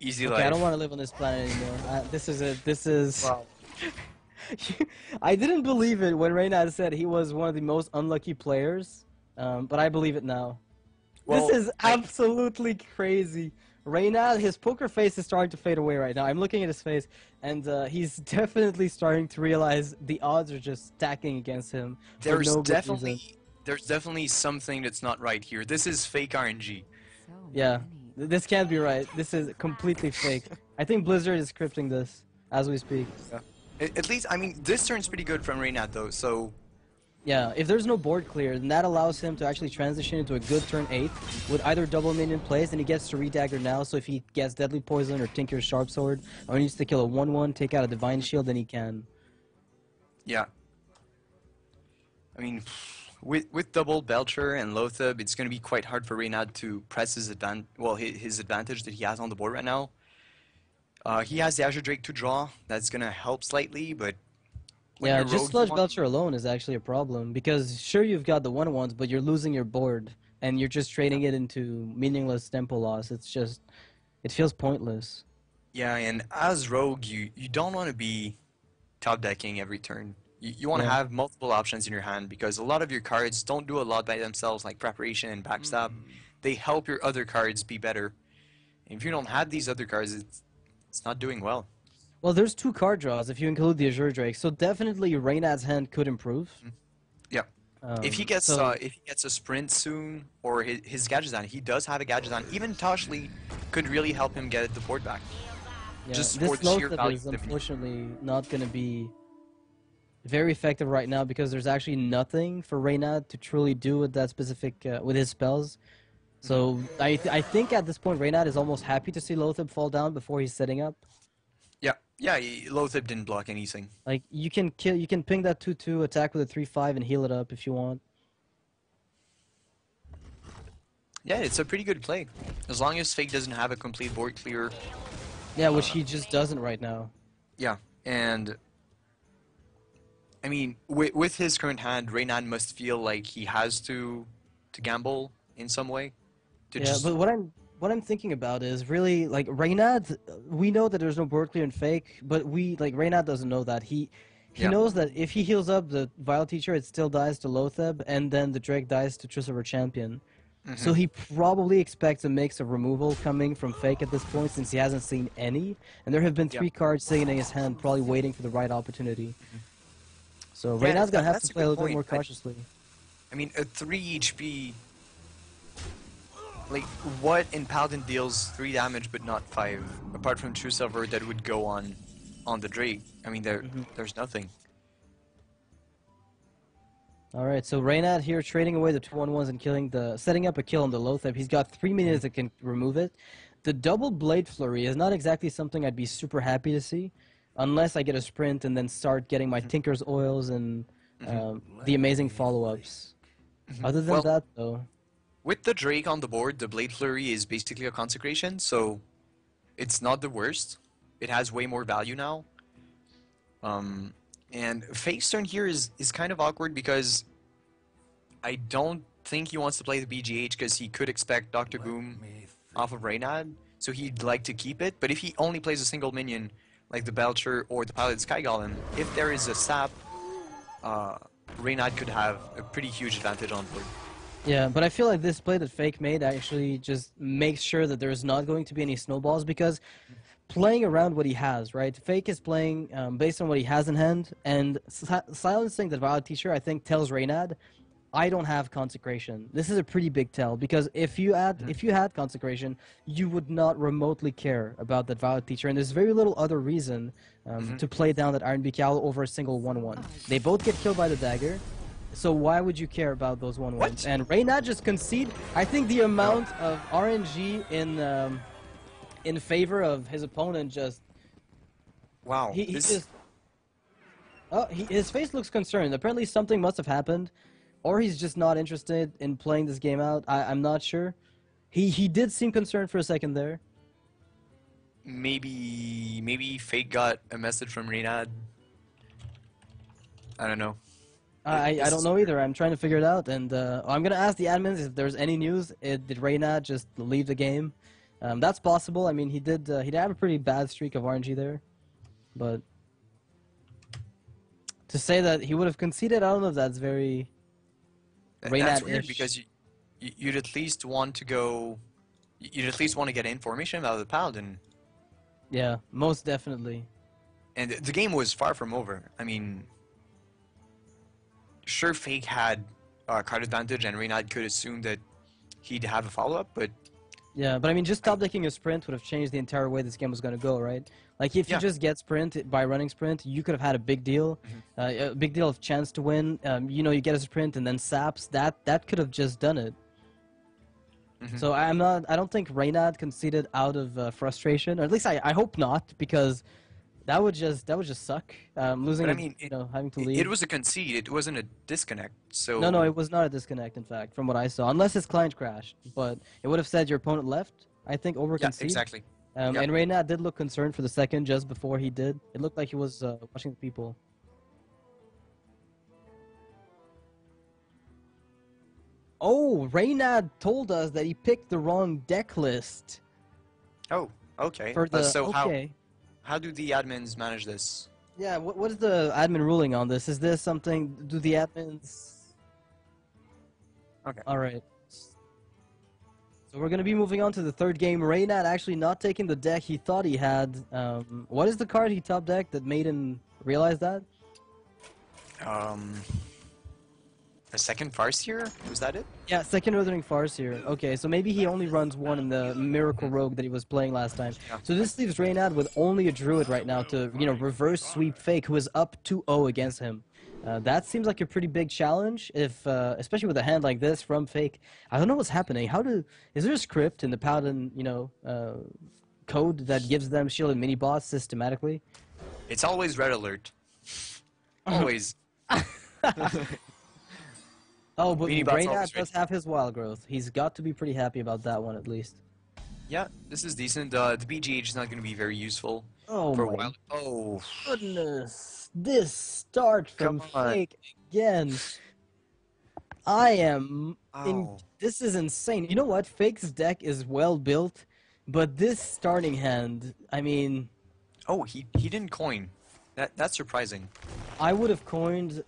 easy okay, life. I don't want to live on this planet anymore. This is it. This is. Wow. I didn't believe it when Reynad said he was one of the most unlucky players, but I believe it now. Well, This is absolutely crazy. Reynad, his poker face is starting to fade away right now. I'm looking at his face, and he's definitely starting to realize the odds are just stacking against him. for There's no good reason. definitely something that's not right here. This is fake RNG. Yeah, this can't be right. This is completely fake. I think Blizzard is scripting this as we speak. At least, I mean, this turn's pretty good from Reynad though. So Yeah, if there's no board clear, then that allows him to actually transition into a good turn 8 with either double minion plays, and he gets to redagger now, so if he gets Deadly Poison or Tinker's Sharp Sword, or needs to kill a 1-1, take out a Divine Shield, then he can. yeah, I mean, with double Belcher and Lotheb, it's going to be quite hard for Reynad to press his his advantage that he has on the board right now. He has the Azure Drake to draw. That's going to help slightly, but when Yeah, you're just rogue, Sludge you want- Belcher alone is actually a problem, because sure you've got the 1-1s, but you're losing your board, and you're just trading it into meaningless tempo loss. It's just, it feels pointless. Yeah, and as rogue, you don't want to be top decking every turn. You want to Yeah. have multiple options in your hand, because a lot of your cards don't do a lot by themselves, like preparation and backstab. They help your other cards be better. And if you don't have these other cards, it's not doing well. Well, there's 2 card draws if you include the Azure Drake, so definitely Reynad's hand could improve. Yeah. If he gets so if he gets a sprint soon or his Gadgetzan, he does have a Gadgetzan. Even Toshli could really help him get the board back. yeah, Just this for the sheer Lothar value is of the minion. unfortunately not going to be very effective right now because there's actually nothing for Reynad to truly do with that specific with his spells. So I think at this point Reynad is almost happy to see Lothar fall down before he's setting up. Yeah, Lothar didn't block anything. Like you can ping that 2/2, attack with a 3/5, and heal it up if you want. Yeah, it's a pretty good play. As long as FaKe doesn't have a complete board clear. Yeah, which he just doesn't right now. Yeah, and I mean, with his current hand, Reynad must feel like he has to gamble in some way. To Yeah, just, but what I'm thinking about is really like Reynad. We know that there's no board clear in FaKe, but Reynad doesn't know that. He Yeah. knows that if he heals up the Vile Teacher, it still dies to Lotheb, and then the Drake dies to Trussover Champion. So he probably expects a mix of removal coming from FaKe at this point, since he hasn't seen any, and there have been 3 cards sitting in his hand, probably waiting for the right opportunity. So Yeah, Reynad's gonna have that's to a play a good little bit more point. cautiously. I mean, a 3 HP. Like, what in Paladin deals 3 damage but not 5? Apart from True Silver that would go on the Drake. I mean, there's nothing. Alright, so Reynad here trading away the 2/1/1s and setting up a kill on the Lotheb. He's got 3 minions that can remove it. The double Blade Flurry is not exactly something I'd be super happy to see, unless I get a sprint and then start getting my Tinker's Oils and the amazing follow-ups. Other than Well, that, though... With the Drake on the board, the Blade Flurry is basically a consecration, so it's not the worst. It has way more value now. And FaKe's turn here is kind of awkward because I don't think he wants to play the BGH because he could expect Dr. Boom off of Reynad, so he'd like to keep it. But if he only plays a single minion, like the Belcher or the Pilot Sky Golem, if there is a sap, Reynad could have a pretty huge advantage on board. Yeah, but I feel like this play that FaKe made actually just makes sure that there's not going to be any snowballs, because playing around what he has, right? FaKe is playing based on what he has in hand, and silencing the Vile Teacher, I think, tells Reynad, I don't have Consecration. This is a pretty big tell, because if you had Consecration, you would not remotely care about that Vile Teacher, and there's very little other reason to play down that Iron Beak Owl over a single 1/1. They both get killed by the dagger. So why would you care about those 1/1s? And Reynad just concede. I think the amount of RNG in favor of his opponent just... Wow. He just... Oh, his face looks concerned. Apparently something must have happened, or he's just not interested in playing this game out. I'm not sure. He did seem concerned for a second there. Maybe FaKe got a message from Reynad. I don't know. I don't know either. I'm trying to figure it out, and I'm gonna ask the admins if there's any news. Did Reynad just leave the game? That's possible. I mean, he did have a pretty bad streak of RNG there, but to say that he would have conceded, I don't know if that's very Reynad-ish. That's weird because you'd at least want to go. You'd at least want to get information about the Paladin. Yeah, most definitely. And the game was far from over. I mean, sure, FaKe had card advantage, and Reynad could assume that he'd have a follow-up, but... Yeah, but I mean, just stop taking a sprint would have changed the entire way this game was going to go, right? Like, if you just get sprint by running sprint, you could have had a big deal, a big deal of chance to win. You know, you get a sprint and then saps. That could have just done it. So I don't think Reynad conceded out of frustration, or at least I hope not, because that would just suck. Losing, But I mean, having to leave. it was a concede. It wasn't a disconnect. So No, it was not a disconnect, in fact, from what I saw. Unless his client crashed. But it would have said your opponent left, I think, over yeah, concede. exactly. And Reynad did look concerned for the second just before he did. It looked like he was watching the people. Oh, Reynad told us that he picked the wrong deck list. Oh, okay. For the, So okay. how do the admins manage this? Yeah, what is the admin ruling on this? Is this something... Do the admins... Okay. Alright. So we're gonna be moving on to the third game. Reynad actually not taking the deck he thought he had. What is the card he top decked that made him realize that? A second Farseer? Was that it? Yeah, second Withering Farseer. Okay, so maybe he only runs one in the Miracle Rogue that he was playing last time. Yeah. So this leaves Reynad with only a Druid right now to, reverse sweep FaKe, who is up 2-0 against him. That seems like a pretty big challenge, if especially with a hand like this from FaKe. I don't know what's happening. Is there a script in the Paladin, code that gives them shielded mini bots systematically? It's always red alert. Always. Oh, but Mini bots always Reynad red. does have his wild growth. He's got to be pretty happy about that one at least. Yeah, this is decent. The BGH is not going to be very useful Oh for a my while. Oh, goodness! This start from Come on. FaKe again. I am. Ow. This is insane. You know what? FaKe's deck is well built, but this starting hand. I mean, oh, he didn't coin. That's surprising. I would have coined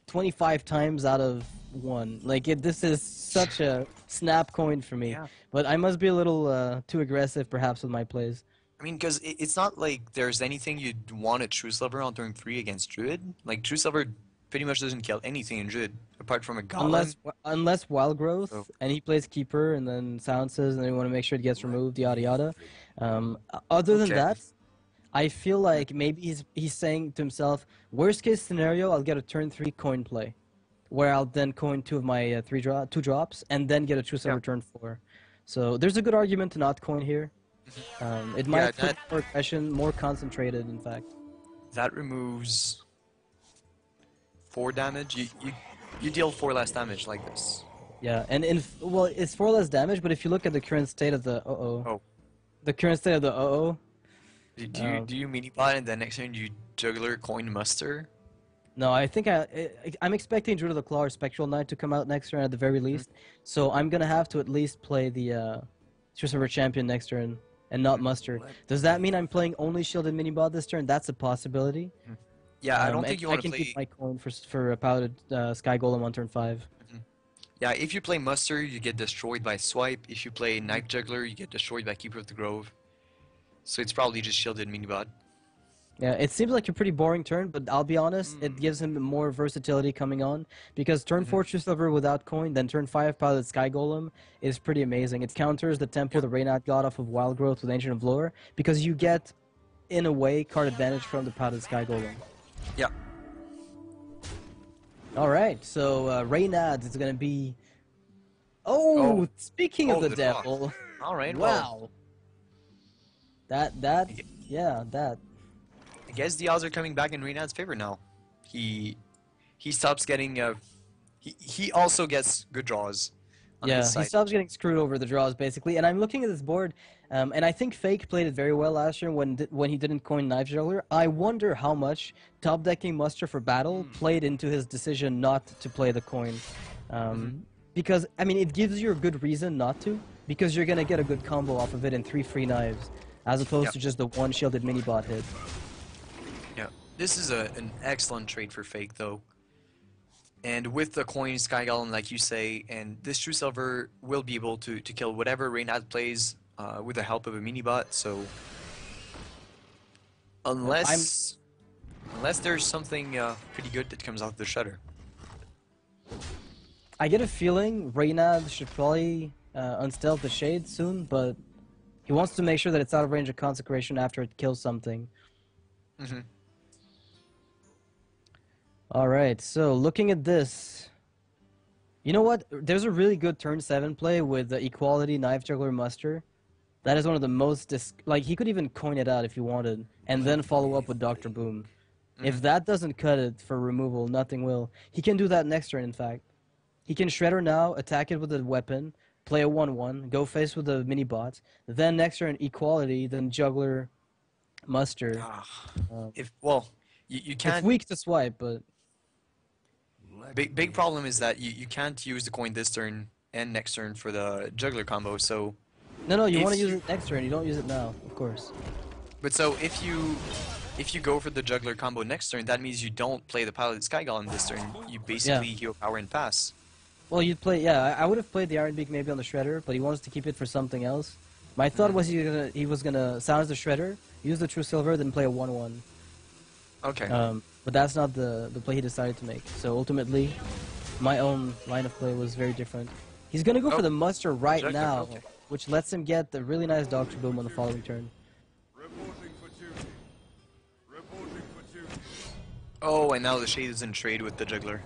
25 times out of one. Like this is such a snap coin for me. Yeah. But I must be a little too aggressive, perhaps, with my plays. I mean, because it's not like there's anything you'd want at True Silver on turn 3 against Druid. Like, True Silver pretty much doesn't kill anything in Druid, apart from a Golem. Unless Wild Growth, Oh. and he plays Keeper, and then silences, and then you want to make sure it gets removed, yada yada. Other than Okay. that, I feel like maybe he's saying to himself, worst case scenario, I'll get a turn 3 coin play, where I'll then coin 2 of my 2 drops, and then get a True Silver Yeah. turn 4. So there's a good argument to not coin here. It might put that- more aggression, more concentrated, in fact. That removes 4 damage. You deal 4 less damage like this. Yeah, and well, it's 4 less damage, but if you look at the current state of the Oh. the current state of the Do you mini bot and then next turn you juggler coin muster? No, I think I'm expecting Druid of the Claw or Spectral Knight to come out next turn at the very least. So I'm gonna have to at least play the True Silver Champion next turn and not Muster. Does that mean I'm playing only Shielded Minibot this turn? That's a possibility. Yeah, I don't And think you I want to can play. keep my coin for a Powdered Sky Golem on turn 5. Yeah, if you play muster, you get destroyed by swipe. If you play knife juggler, you get destroyed by keeper of the grove. So it's probably just shielded minibot. Yeah, it seems like a pretty boring turn, but I'll be honest, it gives him more versatility coming on. Because turn 4 True Silver without coin, then turn 5 Powdered Sky Golem is pretty amazing. It counters the tempo the Reynad got off of Wild Growth with Ancient of Lore, because you get, in a way, card advantage from the Powdered Sky Golem. Yeah. Alright, so Reynad is going to be... Oh, speaking of Oh, the the draw. devil. All right. Wow. That, yeah, that. I guess the odds are coming back in Reynad's favor now. He stops getting he also gets good draws on Yeah, his he side. stops getting screwed over the draws, basically. And I'm looking at this board, and I think FaKe played it very well last year when he didn't coin Knife Juggler. I wonder how much top decking Muster for battle played into his decision not to play the coin. Because, I mean, it gives you a good reason not to, because you're going to get a good combo off of it in 3 free knives, as opposed Yeah. to just the 1 shielded mini-bot hit. Yeah, this is an excellent trade for FaKe though. And with the coin Sky Golem, like you say, and this True Silver will be able to kill whatever Reynad plays with the help of a mini bot. So unless there's something pretty good that comes out of the shutter. I get a feeling Reynad should probably unstealth the Shade soon, but he wants to make sure that it's out of range of Consecration after it kills something. Mhm. Alright, so looking at this, you know what? There's a really good turn 7 play with the Equality Knife Juggler Muster. That is one of the most, like, he could even coin it out if he wanted, and then follow up with Dr. Boom. If that doesn't cut it for removal, nothing will. He can do that next turn, in fact. He can Shredder now, attack it with a weapon, play a 1-1, go face with the mini-bot, then next turn Equality, then Juggler Muster. If well, you It's can't. weak to swipe, but... Big problem is that you can't use the coin this turn and next turn for the juggler combo. So, No, you If want to use you- it next turn, you don't use it now, of course. but so if you go for the juggler combo next turn, that means you don't play the Pilot Sky Golem this turn. You basically heal power and pass. Well, you'd play. Yeah, I would have played the Iron Beak maybe on the Shredder, but he wants to keep it for something else. My thought was he was gonna silence the Shredder, use the True Silver, then play a 1/1. Okay. But that's not the play he decided to make. So ultimately, my own line of play was very different. He's gonna go for the muster right Objective, now, okay. which lets him get the really nice Doctor Boom on the following turn. Reporting for duty. Reporting for duty. Oh, and now the Shade is in trade with the Juggler.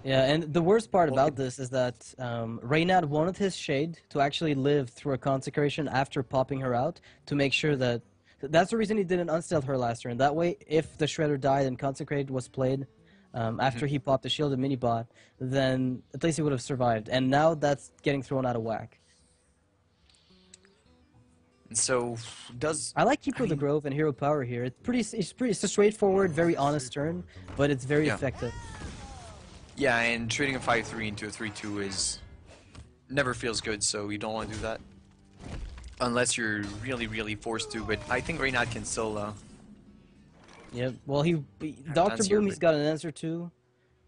Yeah, and the worst part about this is that Reynad wanted his Shade to actually live through a Consecration after popping her out to make sure that... That's the reason he didn't unstealth her last turn. That way, if the Shredder died and Consecrate was played after he popped the Shield and Mini-Bot, then at least he would have survived. And now that's getting thrown out of whack. And so, I like Keeper of the Grove and Hero Power here. It's a straightforward, very honest turn, but it's very effective. Yeah, and trading a 5-3 into a 3-2 is... never feels good, so you don't want to do that. Unless you're really, really forced to, but I think Reynad can still... Yeah, well, Dr. Boom, he's got an answer to.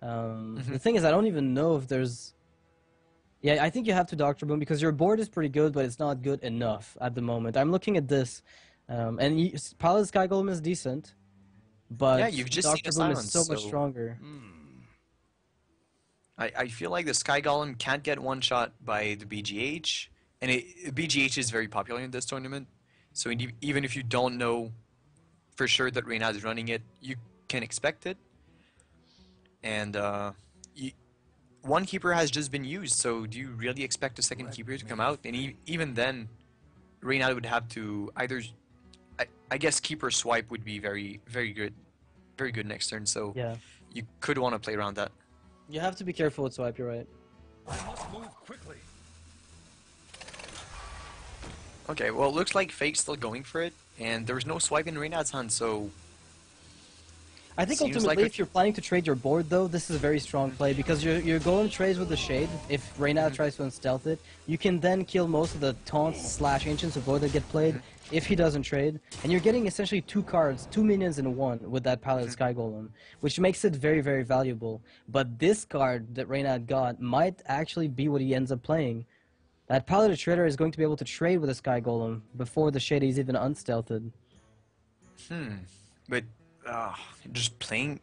The thing is, I don't even know if there's... Yeah, I think you have to Dr. Boom because your board is pretty good, but it's not good enough at the moment. I'm looking at this, and Pilot Sky Golem is decent, but Yeah, you've just Dr. seen a Boom is so silence, much so- stronger. I feel like the Sky Golem can't get one-shot by the BGH, and BGH is very popular in this tournament, so even if you don't know for sure that Reynad is running it, you can expect it. And one keeper has just been used, so do you really expect a second keeper to come out? And even then, Reynad would have to either... I guess keeper swipe would be very good next turn, so Yeah, you could want to play around that. you have to be careful with swipe, you're right. I must move quickly. Okay, well, it looks like FaKe's still going for it, and there's no swipe in Reynad's hand, so... I think Seems ultimately, like if you're planning to trade your board, though, this is a very strong play because your golem trades with the Shade. If Reynad tries to unstealth it, you can then kill most of the taunts / ancients of board that get played if he doesn't trade, and you're getting essentially 2 cards, 2 minions in one with that Pilot Sky Golem, which makes it very, very valuable. But this card that Reynad got might actually be what he ends up playing. That Paladin Shredder is going to be able to trade with a Sky Golem before the Shade is even unstealthed. But just playing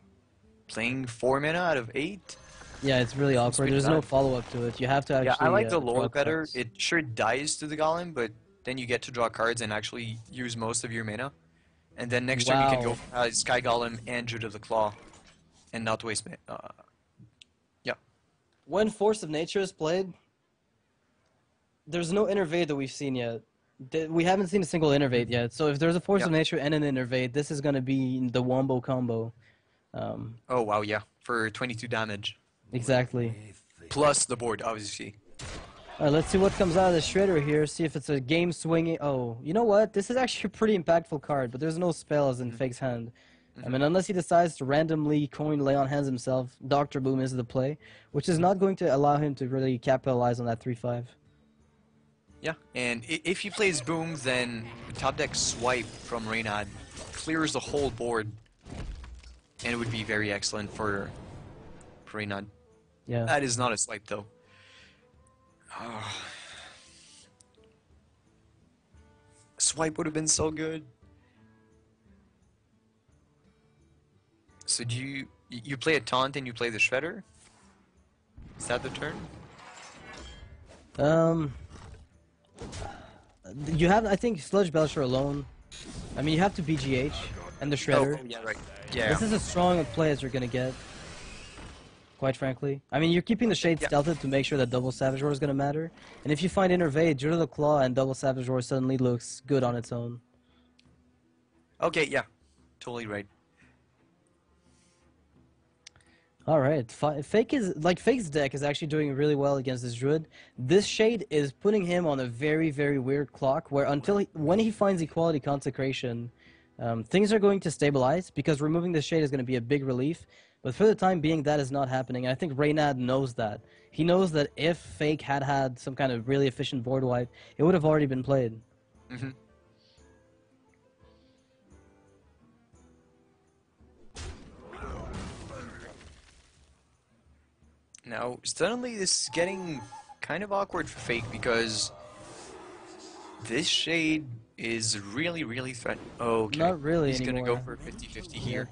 4 mana out of 8? Yeah, it's really awkward. pretty There's no bad. follow-up to it. You have to actually... Yeah, I like the draw lore better. cards. It sure dies to the Golem, but then you get to draw cards and actually use most of your mana. And then next turn you can go Sky Golem and Druid of the Claw, and not waste mana. Yeah. When Force of Nature is played, there's no Innervate that we've seen yet. We haven't seen a single Innervate yet. So if there's a Force of Nature and an Innervate, this is going to be the Wombo combo. Oh wow, yeah, for 22 damage. Exactly. Plus the board, obviously. Alright, let's see what comes out of the Shredder here. See if it's a game swinging... Oh, you know what? This is actually a pretty impactful card, but there's no spells in FaKe's hand. I mean, unless he decides to randomly coin lay on hands himself, Dr. Boom is the play, which is not going to allow him to really capitalize on that 3-5. Yeah, and if he plays Boom, then the top deck swipe from Reynad clears the whole board, and it would be very excellent for Reynad. Yeah. That is not a swipe, though. Swipe would have been so good. So do you play a taunt and you play the Shredder? Is that the turn? You have, I think, Sludge Belcher alone. I mean, you have to BGH and the Shredder. Oh, yeah, right. Yeah. This is as strong a play as you're gonna get. Quite frankly. I mean, you're keeping the Shade stealthed to make sure that double Savage Roar is gonna matter. And if you find Innervate, Druid of the Claw and double Savage Roar suddenly looks good on its own. Okay, yeah. Totally right. Alright, FaKe's deck is actually doing really well against this Druid. This Shade is putting him on a very, very weird clock where when he finds Equality Consecration, things are going to stabilize because removing this Shade is going to be a big relief. But for the time being, that is not happening. I think Reynad knows that. He knows that if FaKe had some kind of really efficient board wipe, it would have already been played. Mm-hmm. Now, suddenly this is getting kind of awkward for FaKe because this shade is really, really threatening. Okay. Not really He's anymore. gonna go for 50-50 here.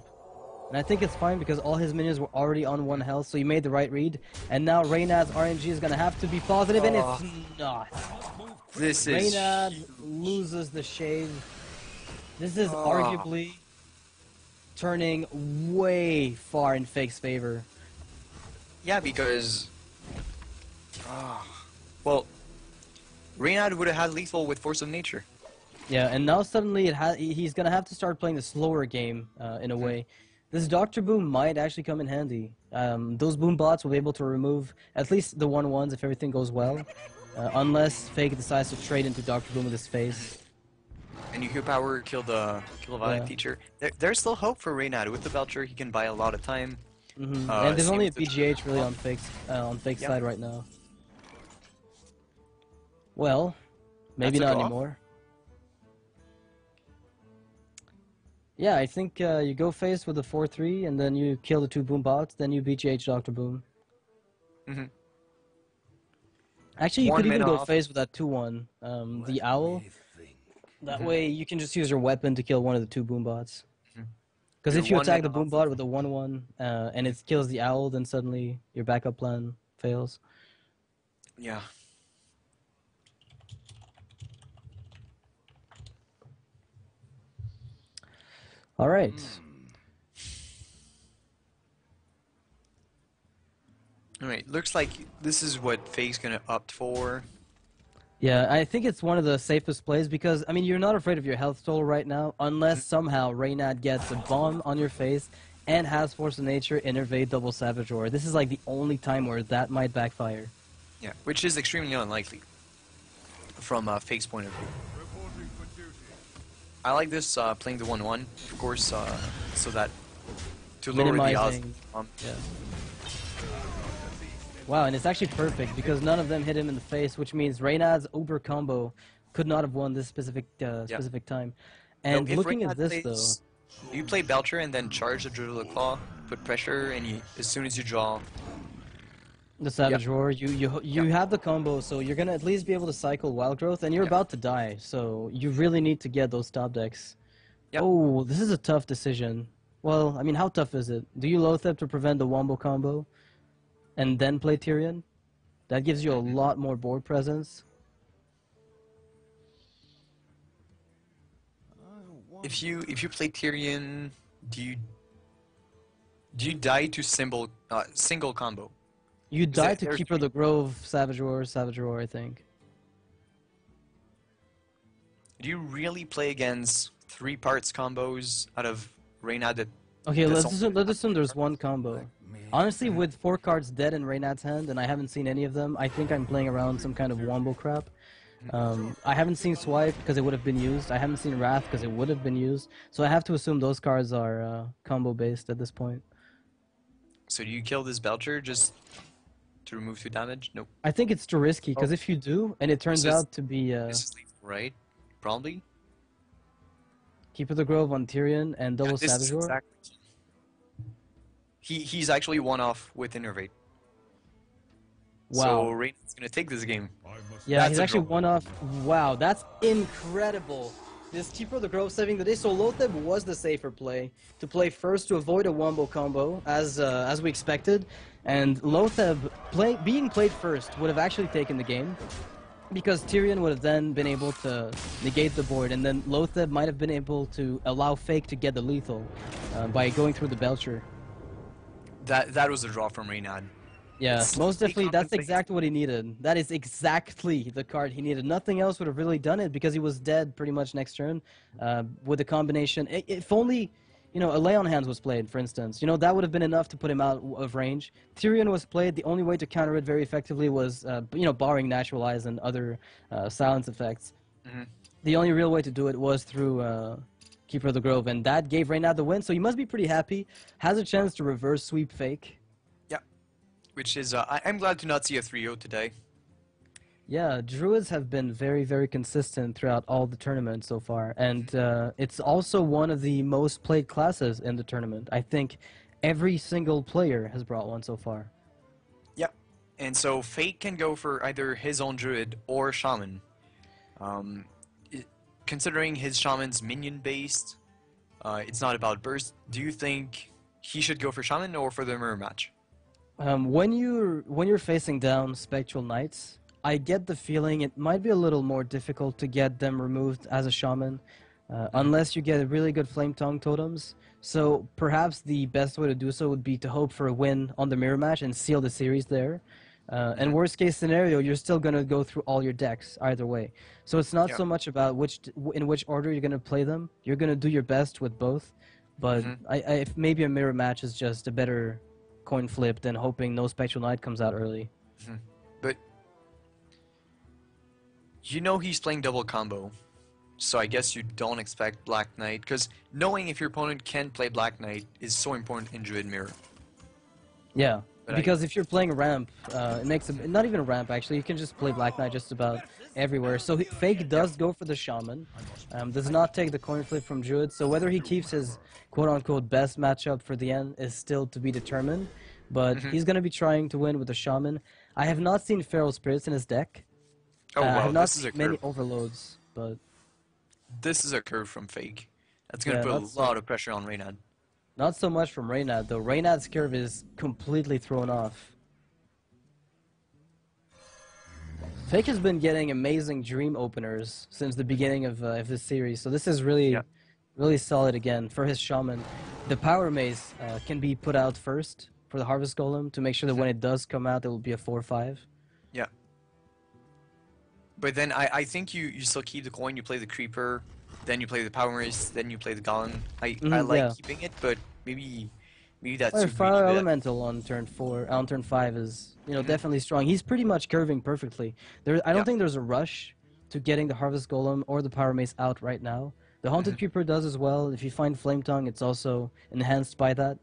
And I think it's fine because all his minions were already on 1 health, so he made the right read. And now Reynad's RNG is gonna have to be positive, and it's not. This is Reynad loses the shade. This is arguably turning way far in FaKe's favor. yeah, because well, Reynad would have had lethal with Force of Nature. Yeah, and now suddenly he's gonna have to start playing the slower game in a way. This Dr. Boom might actually come in handy. Those boom bots will be able to remove at least the 1-1s if everything goes well, unless FaKe decides to trade into Dr. Boom with his face. And you could power kill the Violet teacher. There's still hope for Reynad. With the Belcher, he can buy a lot of time. And there's same only a with the BGH really on FaKe's side right now. Well, maybe That's a not draw. anymore. Yeah, I think you go face with the 4-3, and then you kill the 2 boom bots, then you BGH Dr. Boom. Mhm. Actually, you One could even min go off. face with that 2-1, the owl. That way, you can just use your weapon to kill one of the 2 boom bots. Because You're if you one attack min the boom off. bot with a 1-1, and it kills the owl, then suddenly your backup plan fails. Yeah. All right. Alright, looks like this is what FaKe's gonna opt for. Yeah, I think it's one of the safest plays because, I mean, you're not afraid of your health total right now unless somehow Reynad gets a bomb on your face and has Force of Nature, Innervate, Double Savage Roar. This is like the only time where that might backfire. Yeah, which is extremely unlikely from FaKe's point of view. Reporting for duty. I like this playing the 1-1, of course, so that to lower the odds. Minimizing. Yeah. Wow, and it's actually perfect because none of them hit him in the face, which means Reynad's Uber combo could not have won this specific time. And No, if looking Reynad at this plays- though, You play Belcher and then charge the Drill Claw, put pressure, and as soon as you draw, the Savage Roar, you have the combo, so you're gonna at least be able to cycle Wild Growth, and you're about to die, so you really need to get those top decks. Yep. Oh, this is a tough decision. Well, I mean, how tough is it? Do you Loatheb to prevent the Wombo combo, and then play Tyrion? That gives you a lot more board presence. if you play Tyrion, do you die to single combo? You die to there's Keeper of the Grove, Savage Roar, I think. Do you really play against 3 parts combos out of Reynad that Okay, That's let's assume there's one combo. Honestly, with 4 cards dead in Reynad's hand, and I haven't seen any of them, I think I'm playing around some kind of wombo crap. I haven't seen Swipe because it would have been used. I haven't seen Wrath because it would have been used. So I have to assume those cards are combo based at this point. So do you kill this Belcher just to remove 2 damage? Nope. I think it's too risky because if you do, and it turns This is- out to be This is lethal, right? Probably. Keeper of the Grove on Tyrion and Double This is Savage Roar. exactly. He's actually one off with Innervate. So Wow. Reynad's gonna take this game. I must Yeah, That's he's a actually draw. one off. Wow, that's incredible. This Keeper of the Grove saving the day. So Loatheb was the safer play to play first to avoid a wombo combo, as we expected, and Loatheb being played first would have actually taken the game, because Tyrion would have then been able to negate the board, and then Loatheb might have been able to allow FaKe to get the lethal by going through the Belcher. That was a draw from Reynad. Yeah, It's most slightly definitely, that's compensating. exactly what he needed. That is exactly the card he needed. Nothing else would have really done it because he was dead pretty much next turn with a combination. If only, you know, a Lay on Hands was played, for instance, you know, that would have been enough to put him out of range. Tyrion was played. The only way to counter it very effectively was, you know, barring Natural Eyes and other silence effects. The only real way to do it was through Keeper of the Grove, and that gave Reynad the win, so he must be pretty happy. Has a chance to reverse sweep FaKe. Which is, I'm glad to not see a 3-0 today. Yeah, Druids have been very, very consistent throughout all the tournament so far, and it's also one of the most played classes in the tournament. I think every single player has brought one so far. Yep. And so FaKe can go for either his own druid or shaman. Um, Considering his shaman's minion based, it's not about burst. Do you think he should go for shaman or for the mirror match? When you're facing down Spectral Knights, I get the feeling it might be a little more difficult to get them removed as a shaman, unless you get really good Flame Tongue totems. So perhaps the best way to do so would be to hope for a win on the mirror match and seal the series there. And worst case scenario, you're still gonna go through all your decks either way. So it's not so much about in which order you're gonna play them. You're gonna do your best with both, but if maybe a mirror match is just a better coin flip than hoping no Spectral Knight comes out early. But you know he's playing double combo, so I guess you don't expect Black Knight, because knowing if your opponent can play Black Knight is so important in Druid Mirror. Yeah, But because if you're playing ramp, it makes not even a ramp actually. You can just play Black Knight just about everywhere. So FaKe does go for the shaman, does not take the coin flip from Druid. So whether he keeps his quote-unquote best matchup for the end is still to be determined. But he's going to be trying to win with the shaman. I have not seen Feral Spirits in his deck. Oh I wow, have not this is a seen many curve. overloads, but This is a curve from FaKe. That's gonna Yeah, put that's- a lot of pressure on Reynad. not so much from Reynad, though. Reynad's curve is completely thrown off. FaKe has been getting amazing dream openers since the beginning of this series, so this is really, really solid again for his shaman. The power mace can be put out first for the harvest golem to make sure that when it does come out, it will be a 4/5. Yeah. But then I think you still keep the coin, you play the creeper, then you play the power race, then you play the golem. I like yeah. keeping it, but maybe that's Or too greedy Fire for that. Elemental on turn 4, on turn 5 is definitely strong. He's pretty much curving perfectly. I don't think there's a rush to getting the Harvest Golem or the Power Mace out right now. The Haunted Creeper does as well. If you find Flame Tongue, it's also enhanced by that.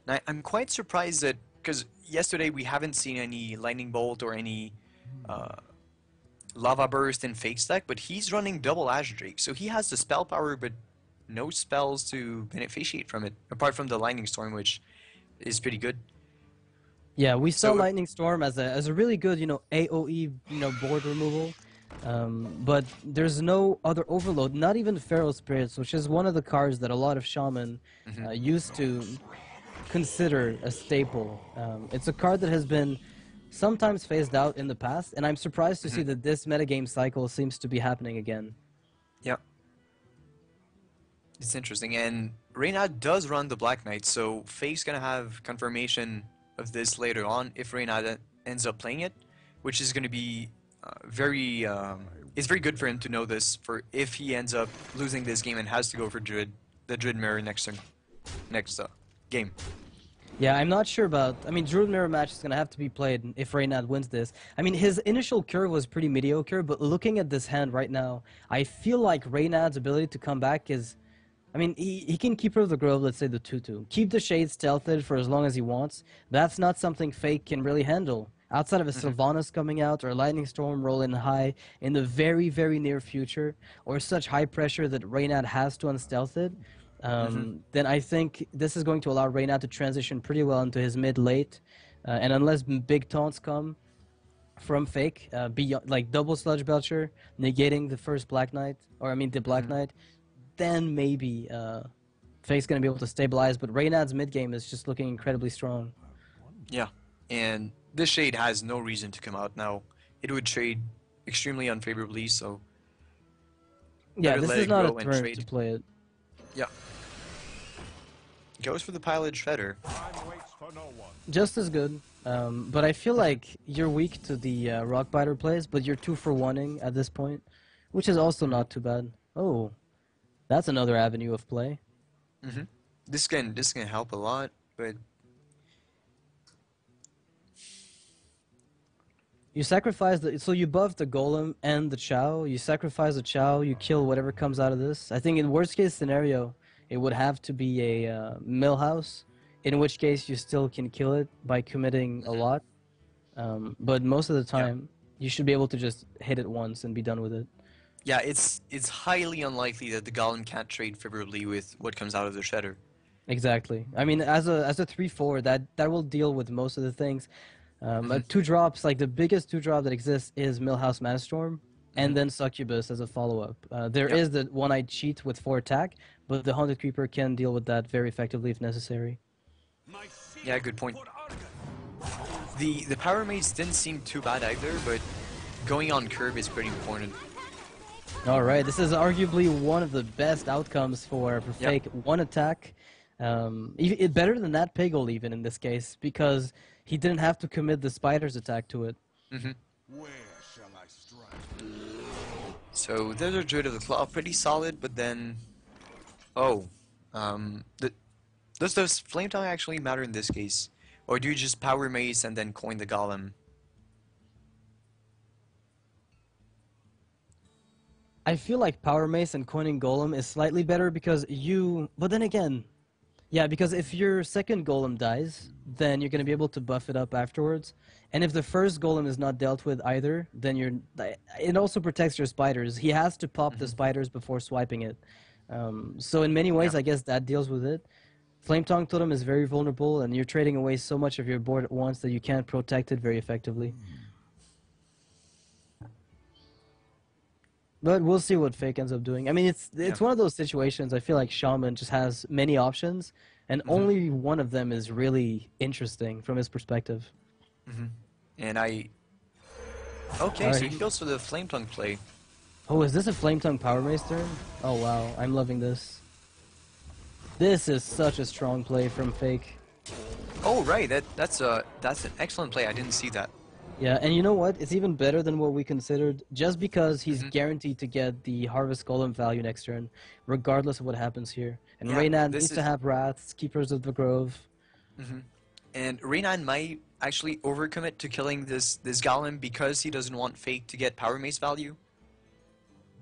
Now, I'm quite surprised that, because yesterday we haven't seen any Lightning Bolt or any Lava Burst in FaKe's deck, but he's running double Ash Drake, so he has the spell power, but no spells to beneficiate from it, apart from the Lightning Storm, which is pretty good. Yeah, we saw So- Lightning Storm as a really good, AoE, board removal. But there's no other overload, not even Feral Spirits, which is one of the cards that a lot of Shaman used to consider a staple. It's a card that has been sometimes phased out in the past, and I'm surprised to see that this metagame cycle seems to be happening again. Yeah. It's interesting, and Reynad does run the Black Knight, so FaKe's gonna have confirmation of this later on if Reynad ends up playing it, which is gonna be it's very good for him to know this for if he ends up losing this game and has to go for the Druid Mirror next game. Yeah, I'm not sure about... I mean, Druid Mirror match is going to have to be played if Reynad wins this. I mean, his initial curve was pretty mediocre, but looking at this hand right now, I feel like Reynad's ability to come back is... I mean, he can keep River of the Grove, let's say the 2/2. Keep the Shade stealthed for as long as he wants. That's not something FaKe can really handle. Outside of a Sylvanas coming out or a Lightning Storm rolling high in the very, very near future, or such high pressure that Reynad has to unstealth it, then I think this is going to allow Reynad to transition pretty well into his mid-late. And unless big taunts come from FaKe, beyond, like double Sludge Belcher, negating the first Black Knight, the Black Knight, then maybe FaKe's going to be able to stabilize. But Reynad's mid-game is just looking incredibly strong. Yeah, and this Shade has no reason to come out now. It would trade extremely unfavorably, so... Yeah, better this let is it not go a and turn trade. to play it. Yeah. Goes for the Pilot Shredder. Time waits for no one. Just as good, but I feel like you're weak to the Rockbiter plays, but you're 2 for 1ing at this point, which is also not too bad. Oh, that's another avenue of play. This can help a lot, but You sacrifice so you buff the Golem and the Chow. You sacrifice the Chow, you kill whatever comes out of this. I think in worst case scenario, it would have to be a Millhouse, in which case you still can kill it by committing a lot. But most of the time, you should be able to just hit it once and be done with it. yeah, it's highly unlikely that the Golem can't trade favorably with what comes out of the Shredder. Exactly. I mean, as a 3/4, that will deal with most of the things. Two drops, like the biggest two drop that exists is Millhouse Manstorm, and then Succubus as a follow-up. There is the one-eyed cheat with 4 attack, but the Haunted Creeper can deal with that very effectively if necessary. Yeah, good point. The power mates didn't seem too bad either, but going on curve is pretty important. All right, this is arguably one of the best outcomes for FaKe. One attack, better than that Peggle even in this case, because he didn't have to commit the spider's attack to it. Where shall I strike? So Desert Druid of the Claw, pretty solid, but then, does Flame Tongue actually matter in this case, or do you just power mace and then coin the golem? I feel like Power Mace and Coining Golem is slightly better because but then again, yeah, because if your second Golem dies, then you're going to be able to buff it up afterwards. And if the first Golem is not dealt with either, then it also protects your spiders. He has to pop the spiders before swiping it. So in many ways, I guess that deals with it. Flame Tongue Totem is very vulnerable, and you're trading away so much of your board at once that you can't protect it very effectively. But we'll see what FaKe ends up doing. I mean, it's one of those situations. I feel like Shaman just has many options, and only one of them is really interesting from his perspective. And okay, so he goes for the Flame Tongue play. Oh, is this a Flame Tongue Power Mace turn? Oh wow, I'm loving this. This is such a strong play from FaKe. Oh right, that's an excellent play. I didn't see that. Yeah, and you know what? It's even better than what we considered, just because he's guaranteed to get the Harvest Golem value next turn, regardless of what happens here. And Reynad needs to have Wraths, Keepers of the Grove. And Reynad might actually overcommit to killing this golem because he doesn't want FaKe to get Power Mace value.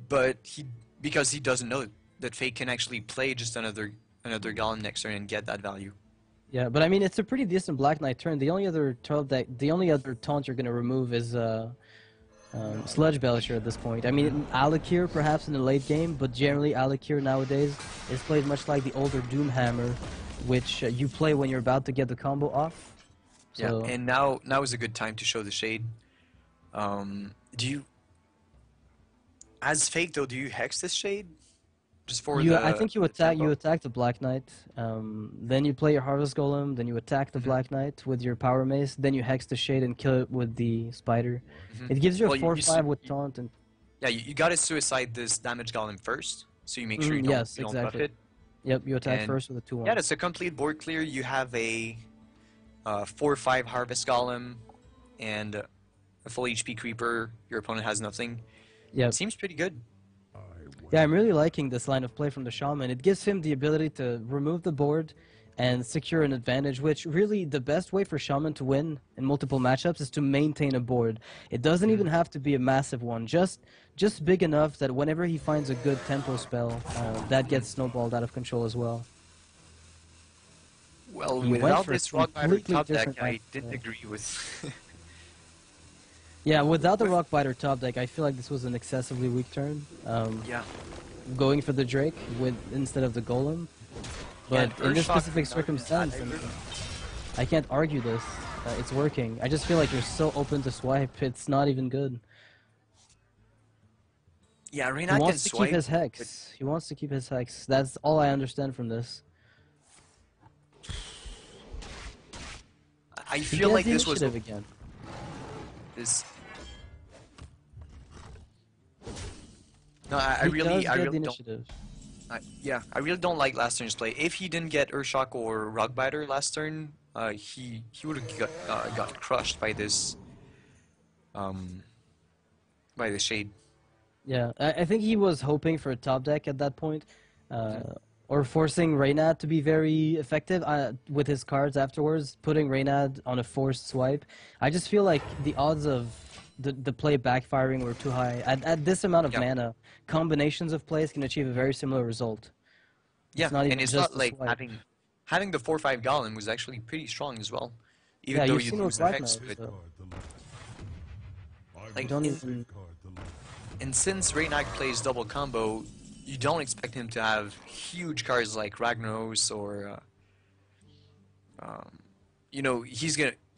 But because he doesn't know that FaKe can actually play just another golem next turn and get that value. Yeah, but I mean, it's a pretty decent Black Knight turn. The only other taunt you're gonna remove is Sludge Belcher at this point. I mean, Alakir perhaps in the late game, but generally Alakir nowadays is played much like the older Doomhammer, which you play when you're about to get the combo off. So, yeah, and now is a good time to show the shade. As FaKe though, do you hex this shade? Just for I think you attack the Black Knight, then you play your Harvest Golem, then you attack the Black Knight with your Power Mace, then you hex the shade and kill it with the spider. It gives you a 4/5 with taunt and. Yeah, you gotta suicide this damage golem first, so you make sure you don't buff it. Yep, you attack first with a 2/1. Yeah, that's a complete board clear. You have a 4/5 Harvest Golem and a full HP Creeper. Your opponent has nothing. Yeah, it seems pretty good. Yeah, I'm really liking this line of play from the Shaman. It gives him the ability to remove the board and secure an advantage, which really the best way for Shaman to win in multiple matchups is to maintain a board. It doesn't even have to be a massive one, just big enough that whenever he finds a good tempo spell, that gets snowballed out of control as well. Well, without this Rock Biter top deck, I didn't agree with... Yeah, without the Rock Biter top deck, I feel like this was an excessively weak turn. Yeah. Going for the Drake instead of the Golem. But in this specific circumstance, I can't argue this. It's working. I just feel like you're so open to swipe, it's not even good. Yeah, Reynad he wants to keep his Hex. He wants to keep his Hex. That's all I understand from this. I feel like this was... again. No, I really don't. Yeah, I really don't like last turn's play. If he didn't get Urshock or Rock Biter last turn, he would have got crushed by this shade. Yeah, I think he was hoping for a top deck at that point, or forcing Reynad to be very effective with his cards afterwards, putting Reynad on a forced swipe. I just feel like the odds of the play backfiring were too high. At this amount of mana, combinations of plays can achieve a very similar result. Yeah, and it's not like having the 4/5 Golem was actually pretty strong as well. Even though you lose the Hex, but like, don't even... And since Reynad plays double combo, you don't expect him to have huge cards like Ragnaros or you know,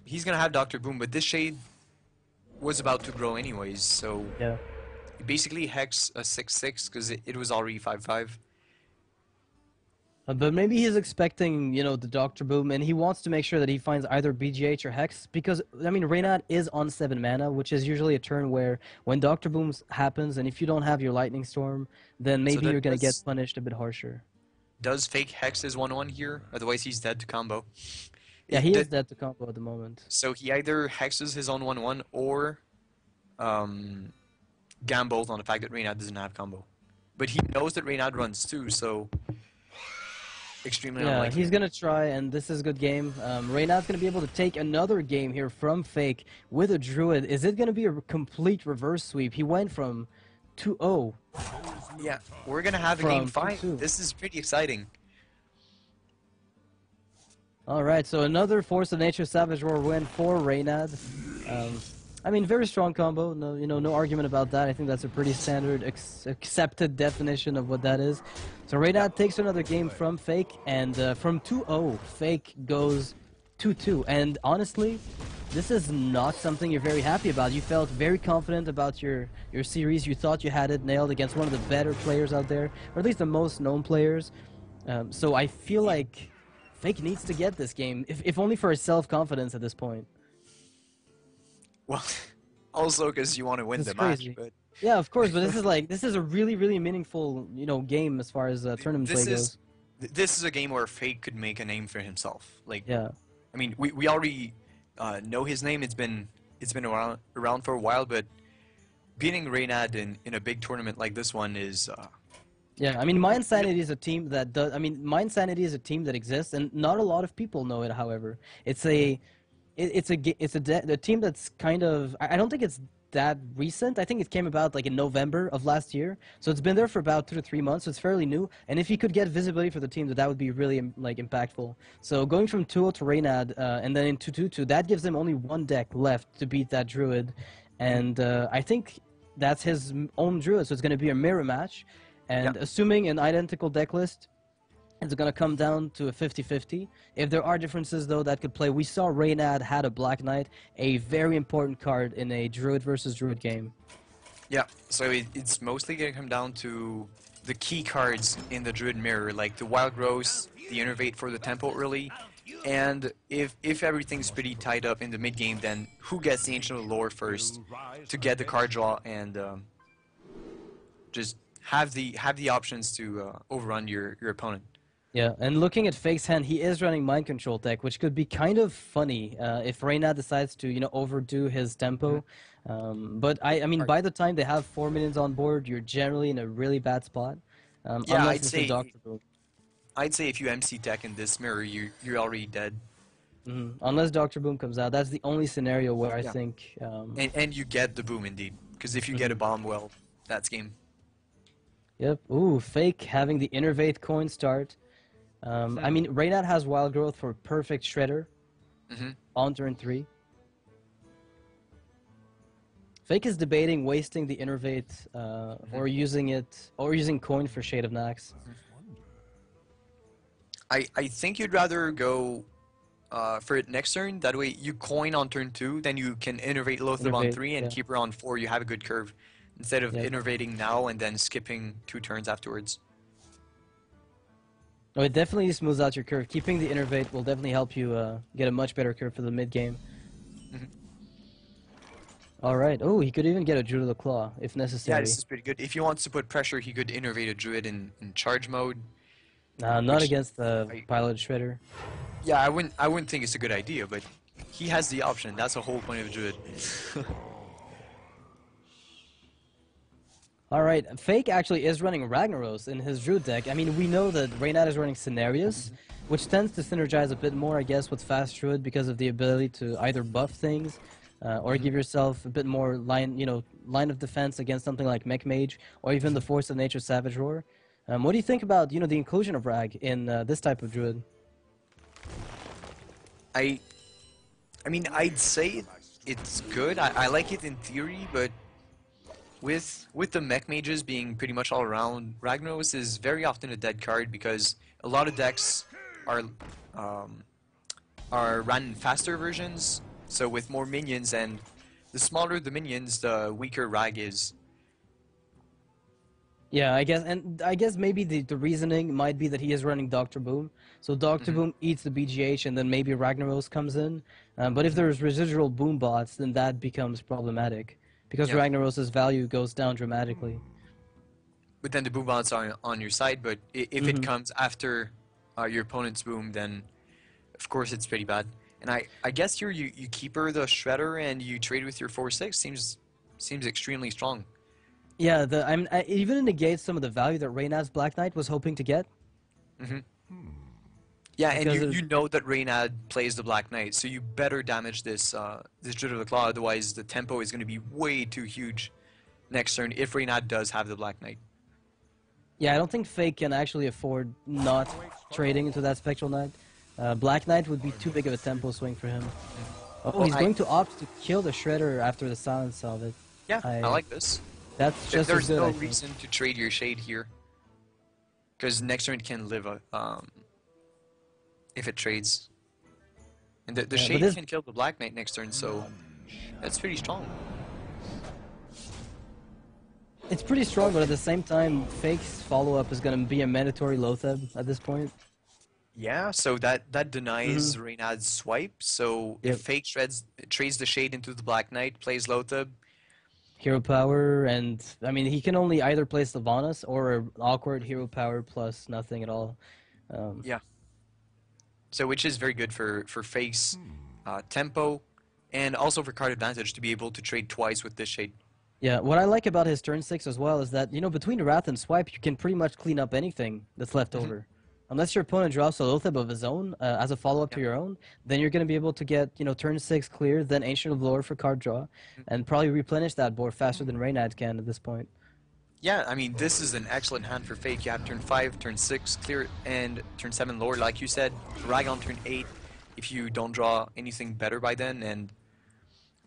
he's gonna have Dr. Boom, but this shade was about to grow anyways, so Yeah. he basically hex a 6/6 because it was already 5/5. But maybe he's expecting, you know, the Doctor Boom, and he wants to make sure that he finds either BGH or Hex, because, I mean, Reynad is on 7 mana, which is usually a turn where when Doctor Boom happens, and if you don't have your Lightning Storm, then maybe you're going to get punished a bit harsher. Does FaKe hex his 1/1 here? Otherwise he's dead to combo. Yeah, he is dead to combo at the moment. So he either hexes his own 1/1 or gambles on the fact that Reynad doesn't have combo. But he knows that Reynad runs too, so extremely Yeah, unlikely. he's gonna try, and this is a good game. Reynad's gonna be able to take another game here from FaKe with a Druid. Is it gonna be a complete reverse sweep? He went from 2-0. Yeah, we're gonna have a From game 5. 2-2. This is pretty exciting. All right, so another Force of Nature Savage Roar win for Reynad. I mean, very strong combo. No, you know, no argument about that. I think that's a pretty standard, accepted definition of what that is. So Reynad takes another game from FaKe, and from 2-0, FaKe goes 2-2. And honestly, this is not something you're very happy about. You felt very confident about your series. You thought you had it nailed against one of the better players out there, or at least the most known players. So I feel like FaKe needs to get this game, if only for his self-confidence at this point. Well, also because you want to win It's the crazy. match, but Yeah, of course, but this is a really, really meaningful, you know, game as far as tournament play goes. This is a game where FaKe could make a name for himself. Like, Yeah, I mean, we already know his name. It's been around for a while, but beating Reynad in a big tournament like this one is yeah. I mean, Mind Sanity is a team that does. I mean, Mind Sanity is a team that exists, and not a lot of people know it. However, it's a team that's kind of. I don't think it's that recent. I think it came about like in November of last year, so it's been there for about 2 to 3 months. So it's fairly new, and if he could get visibility for the team, that would be really like impactful. So going from 2-0 to Reynad, and then into 2-2, that gives him only one deck left to beat that Druid, and I think that's his own Druid. So it's going to be a mirror match, and assuming an identical deck list, it's going to come down to a 50-50. If there are differences, though, that could play. We saw Reynad had a Black Knight, a very important card in a Druid versus Druid game. yeah. So it's mostly gonna come down to the key cards in the Druid mirror, like the Wild Growth, the Innervate for the tempo early, and if everything's pretty tied up in the mid game, then who gets the Ancient of the Lord first to get the card draw and just have the options to overrun your opponent. Yeah, and looking at FaKe's hand, he is running Mind Control tech, which could be kind of funny if Reynad decides to, you know, overdo his tempo. But I mean, by the time they have 4 minions on board, you're generally in a really bad spot. Yeah, unless I'd it's a say Doctor Boom. I'd say if you MC tech in this mirror, you're already dead. Unless Doctor Boom comes out, that's the only scenario where I think. And you get the boom indeed, because if you get a bomb, well, that's game. Yep. Ooh, FaKe having the Innervate coin start. I mean, Reynad has Wild Growth for perfect Shredder on turn 3. FaKe is debating wasting the Innervate or using coin for Shade of Nax. I think you'd rather go for it next turn. That way you coin on turn 2, then you can Innervate Lothar on 3 and keep her on 4. You have a good curve instead of innervating now and then skipping 2 turns afterwards. Oh, it definitely smooths out your curve. Keeping the Innervate will definitely help you get a much better curve for the mid game. All right. Oh, he could even get a Druid of the Claw if necessary. Yeah, this is pretty good. If he wants to put pressure, he could Innervate a Druid in charge mode. Not against the Pilot Shredder. Yeah, I wouldn't think it's a good idea, but he has the option. That's the whole point of a Druid. All right, FaKe actually is running Ragnaros in his Druid deck. I mean, we know that Reynad is running Scenarios, which tends to synergize a bit more, I guess, with Fast Druid because of the ability to either buff things or give yourself a bit more line of defense against something like Mech Mage or even the Force of Nature Savage Roar. What do you think about, the inclusion of Rag in this type of Druid? I mean, I'd say it's good. I like it in theory, but with the Mech Mages being pretty much all around, Ragnaros is very often a dead card because a lot of decks are ran in faster versions So with more minions, and the smaller the minions, the weaker Rag is. Yeah, I guess maybe the reasoning might be that he is running Doctor Boom. So Doctor Boom eats the BGH, and then maybe Ragnaros comes in. But if there's residual Boom bots, then that becomes problematic because Yeah. Ragnaros's value goes down dramatically. But then the boom bots are on your side. But if it comes after your opponent's boom, then of course it's pretty bad. And I guess here you keeper the Shredder and you trade with your 4/6 seems extremely strong. Yeah, it even negates some of the value that Reynad's Black Knight was hoping to get. Yeah, and Because you know that Reynad plays the Black Knight, so you better damage this this Dread of the Claw, otherwise the tempo is going to be way too huge next turn if Reynad does have the Black Knight. Yeah, I don't think FaKe can actually afford not trading into that Spectral Knight. Black Knight would be too big of a tempo swing for him. Oh, Well, he's going to opt to kill the Shredder after the silence of it. Yeah, I like this. That's just as There's good, no I think. reason to trade your Shade here, because next turn it can live if it trades. And the Yeah, but Shade this- can kill the Black Knight next turn, so that's pretty strong. It's pretty strong, but at the same time, FaKe's follow-up is going to be a mandatory Lotheb at this point. Yeah, so that denies Reynad's swipe. So Yep. if FaKe trades the Shade into the Black Knight, plays Lotheb, Hero power, and I mean, he can only either play Sylvanas or an awkward hero power plus nothing at all. so which is very good for FaKe's tempo, and also for card advantage to be able to trade twice with this Shade. Yeah, what I like about his turn 6 as well is that, you know, between Wrath and Swipe, you can pretty much clean up anything that's left over. Unless your opponent drops a Lotheb of his own as a follow-up to your own, then you're going to be able to get, you know, turn 6 clear, then Ancient of Lore for card draw, and probably replenish that board faster than Reynad can at this point. Yeah, I mean, this is an excellent hand for FaKe. You have turn 5, turn 6, clear, and turn 7 Lore, like you said. Rag on turn 8 if you don't draw anything better by then, and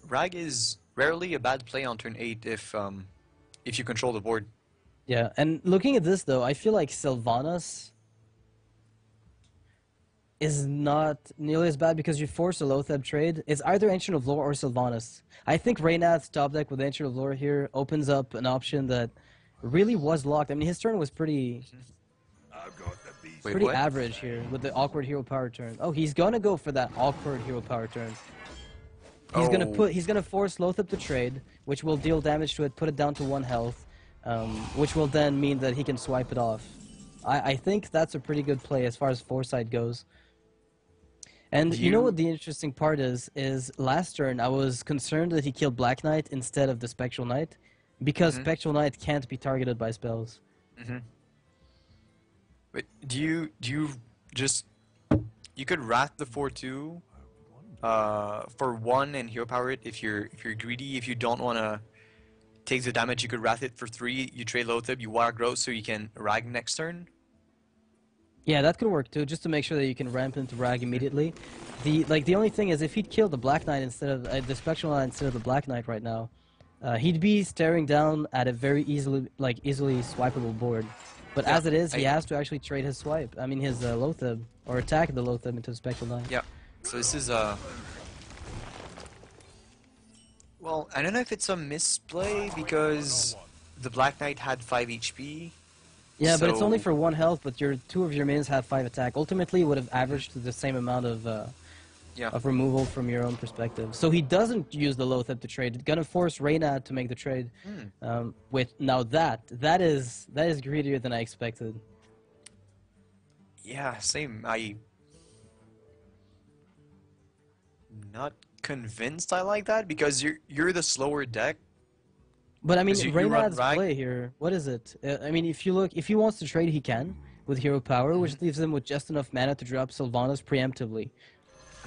Rag is rarely a bad play on turn 8 if you control the board. Yeah, and looking at this, though, I feel like Sylvanas is not nearly as bad because you force a Lotheb trade. It's either Ancient of Lore or Sylvanas. I think Reynad's top deck with Ancient of Lore here opens up an option that really was locked. I mean, his turn was pretty Wait, pretty what? average here with the awkward hero power turn. Oh, he's gonna go for that awkward hero power turn. He's gonna force Lotheb to trade, which will deal damage to it, put it down to 1 health, which will then mean that he can swipe it off. I think that's a pretty good play as far as foresight goes. And you know what the interesting part is last turn I was concerned that he killed Black Knight instead of the Spectral Knight, because Spectral Knight can't be targeted by spells. But do you just you could Wrath the 4/2 for 1 and hero power it if you're greedy. If you don't want to take the damage, you could Wrath it for 3. You trade Lotheb, you wire growth so you can Rag next turn. Yeah, that could work too, just to make sure that you can ramp into Rag immediately. The only thing is, if he'd killed the Black Knight instead of the Spectral Knight instead of the Black Knight right now, he'd be staring down at a very easily swipeable board. But as it is, he has to actually trade his swipe. I mean, his Lotheb, or attack the Lotheb into the Spectral Knight. Yeah. So this is well, I don't know if it's a misplay because the Black Knight had 5 HP. Yeah, but it's only So- for 1 health, but your 2 of your minions have 5 attack. Ultimately, it would have averaged to the same amount of removal from your own perspective. So he doesn't use the Lotheb to trade. It's gonna force Reynad to make the trade. That is greedier than I expected. Yeah, same. Not convinced I like that because you're the slower deck. But I mean, 'Cause you run Reynad's Rag? play here, what is it? I mean, if he wants to trade, he can with hero power, which leaves him with just enough mana to drop Sylvanas preemptively.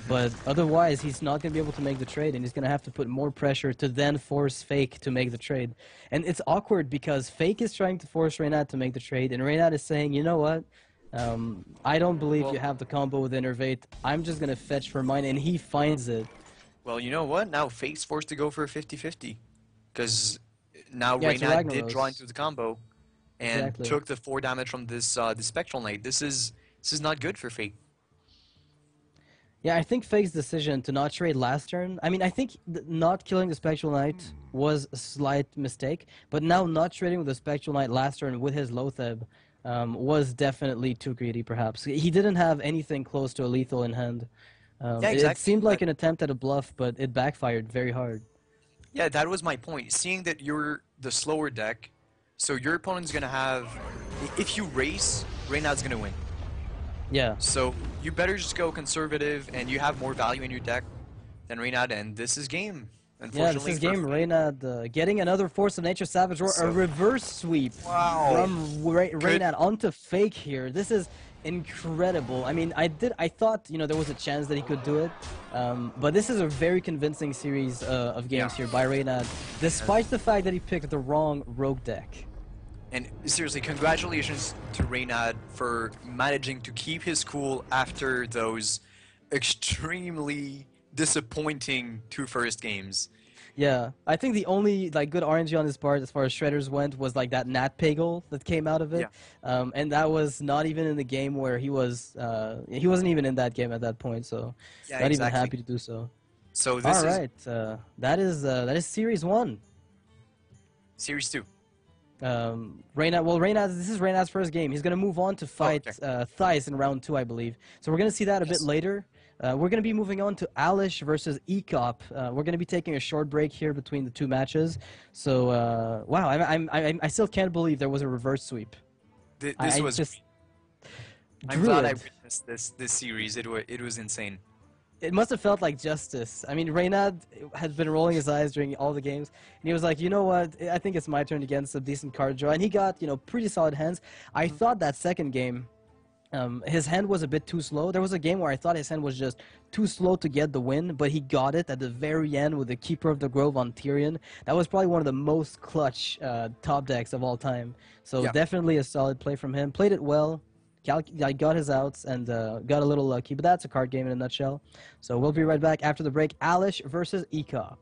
But otherwise, he's not going to be able to make the trade, and he's going to have to put more pressure to then force FaKe to make the trade. And it's awkward because FaKe is trying to force Reynad to make the trade, and Reynad is saying, you know what? I don't believe you have the combo with Innervate. I'm just going to fetch for mine, and he finds it. Well, you know what? Now FaKe's forced to go for a 50-50 because now Yeah, it's Reynad did draw Ragnaros. into the combo and Exactly. took the 4 damage from this the Spectral Knight. This is not good for FaKe. Yeah, I think FaKe's decision to not trade last turn. I mean, I think not killing the Spectral Knight was a slight mistake, but now not trading with the Spectral Knight last turn with his Loatheb was definitely too greedy, perhaps. He didn't have anything close to a lethal in hand. Yeah, It exactly. seemed like an attempt at a bluff, but it backfired very hard. Yeah, that was my point. Seeing that you're the slower deck, so your opponent's gonna have. If you race, Reynad's gonna win. Yeah. So you better just go conservative, and you have more value in your deck than Reynad, and this is game. Yeah, this Unfortunately is for game. FaKe. Reynad getting another Force of Nature Savage Roar, a So- reverse sweep Wow. from Reynad onto FaKe here. This is incredible. I mean, I thought, there was a chance that he could do it, but this is a very convincing series of games here by Reynad, despite the fact that he picked the wrong rogue deck. And seriously, congratulations to Reynad for managing to keep his cool after those extremely disappointing two first games. Yeah, I think the only good RNG on his part as far as Shredders went was that Nat Pagel that came out of it, and that was not even in the game where he wasn't even in that game at that point, so Yeah, not exactly. even happy to do so. So this All is right, that is Series 1. Series 2. Reynad, this is Reynad's first game. He's going to move on to fight Thais in round 2, I believe. So we're going to see that a bit later. We're going to be moving on to Alish versus Ecop. We're going to be taking a short break here between the two matches. So, wow, I still can't believe there was a reverse sweep. This was. just I'm glad I Druid. witnessed this series. It was insane. It must have felt like justice. I mean, Reynad had been rolling his eyes during all the games, and he was like, you know what, I think it's my turn to get some decent card draw. And he got, pretty solid hands. I thought that second game, his hand was a bit too slow. There was a game where I thought his hand was just too slow to get the win, but he got it at the very end with the Keeper of the Grove on Tyrion. That was probably one of the most clutch top decks of all time. So definitely a solid play from him. Played it well. I got his outs and got a little lucky, but that's a card game in a nutshell. So we'll be right back after the break. Alish versus Ecop.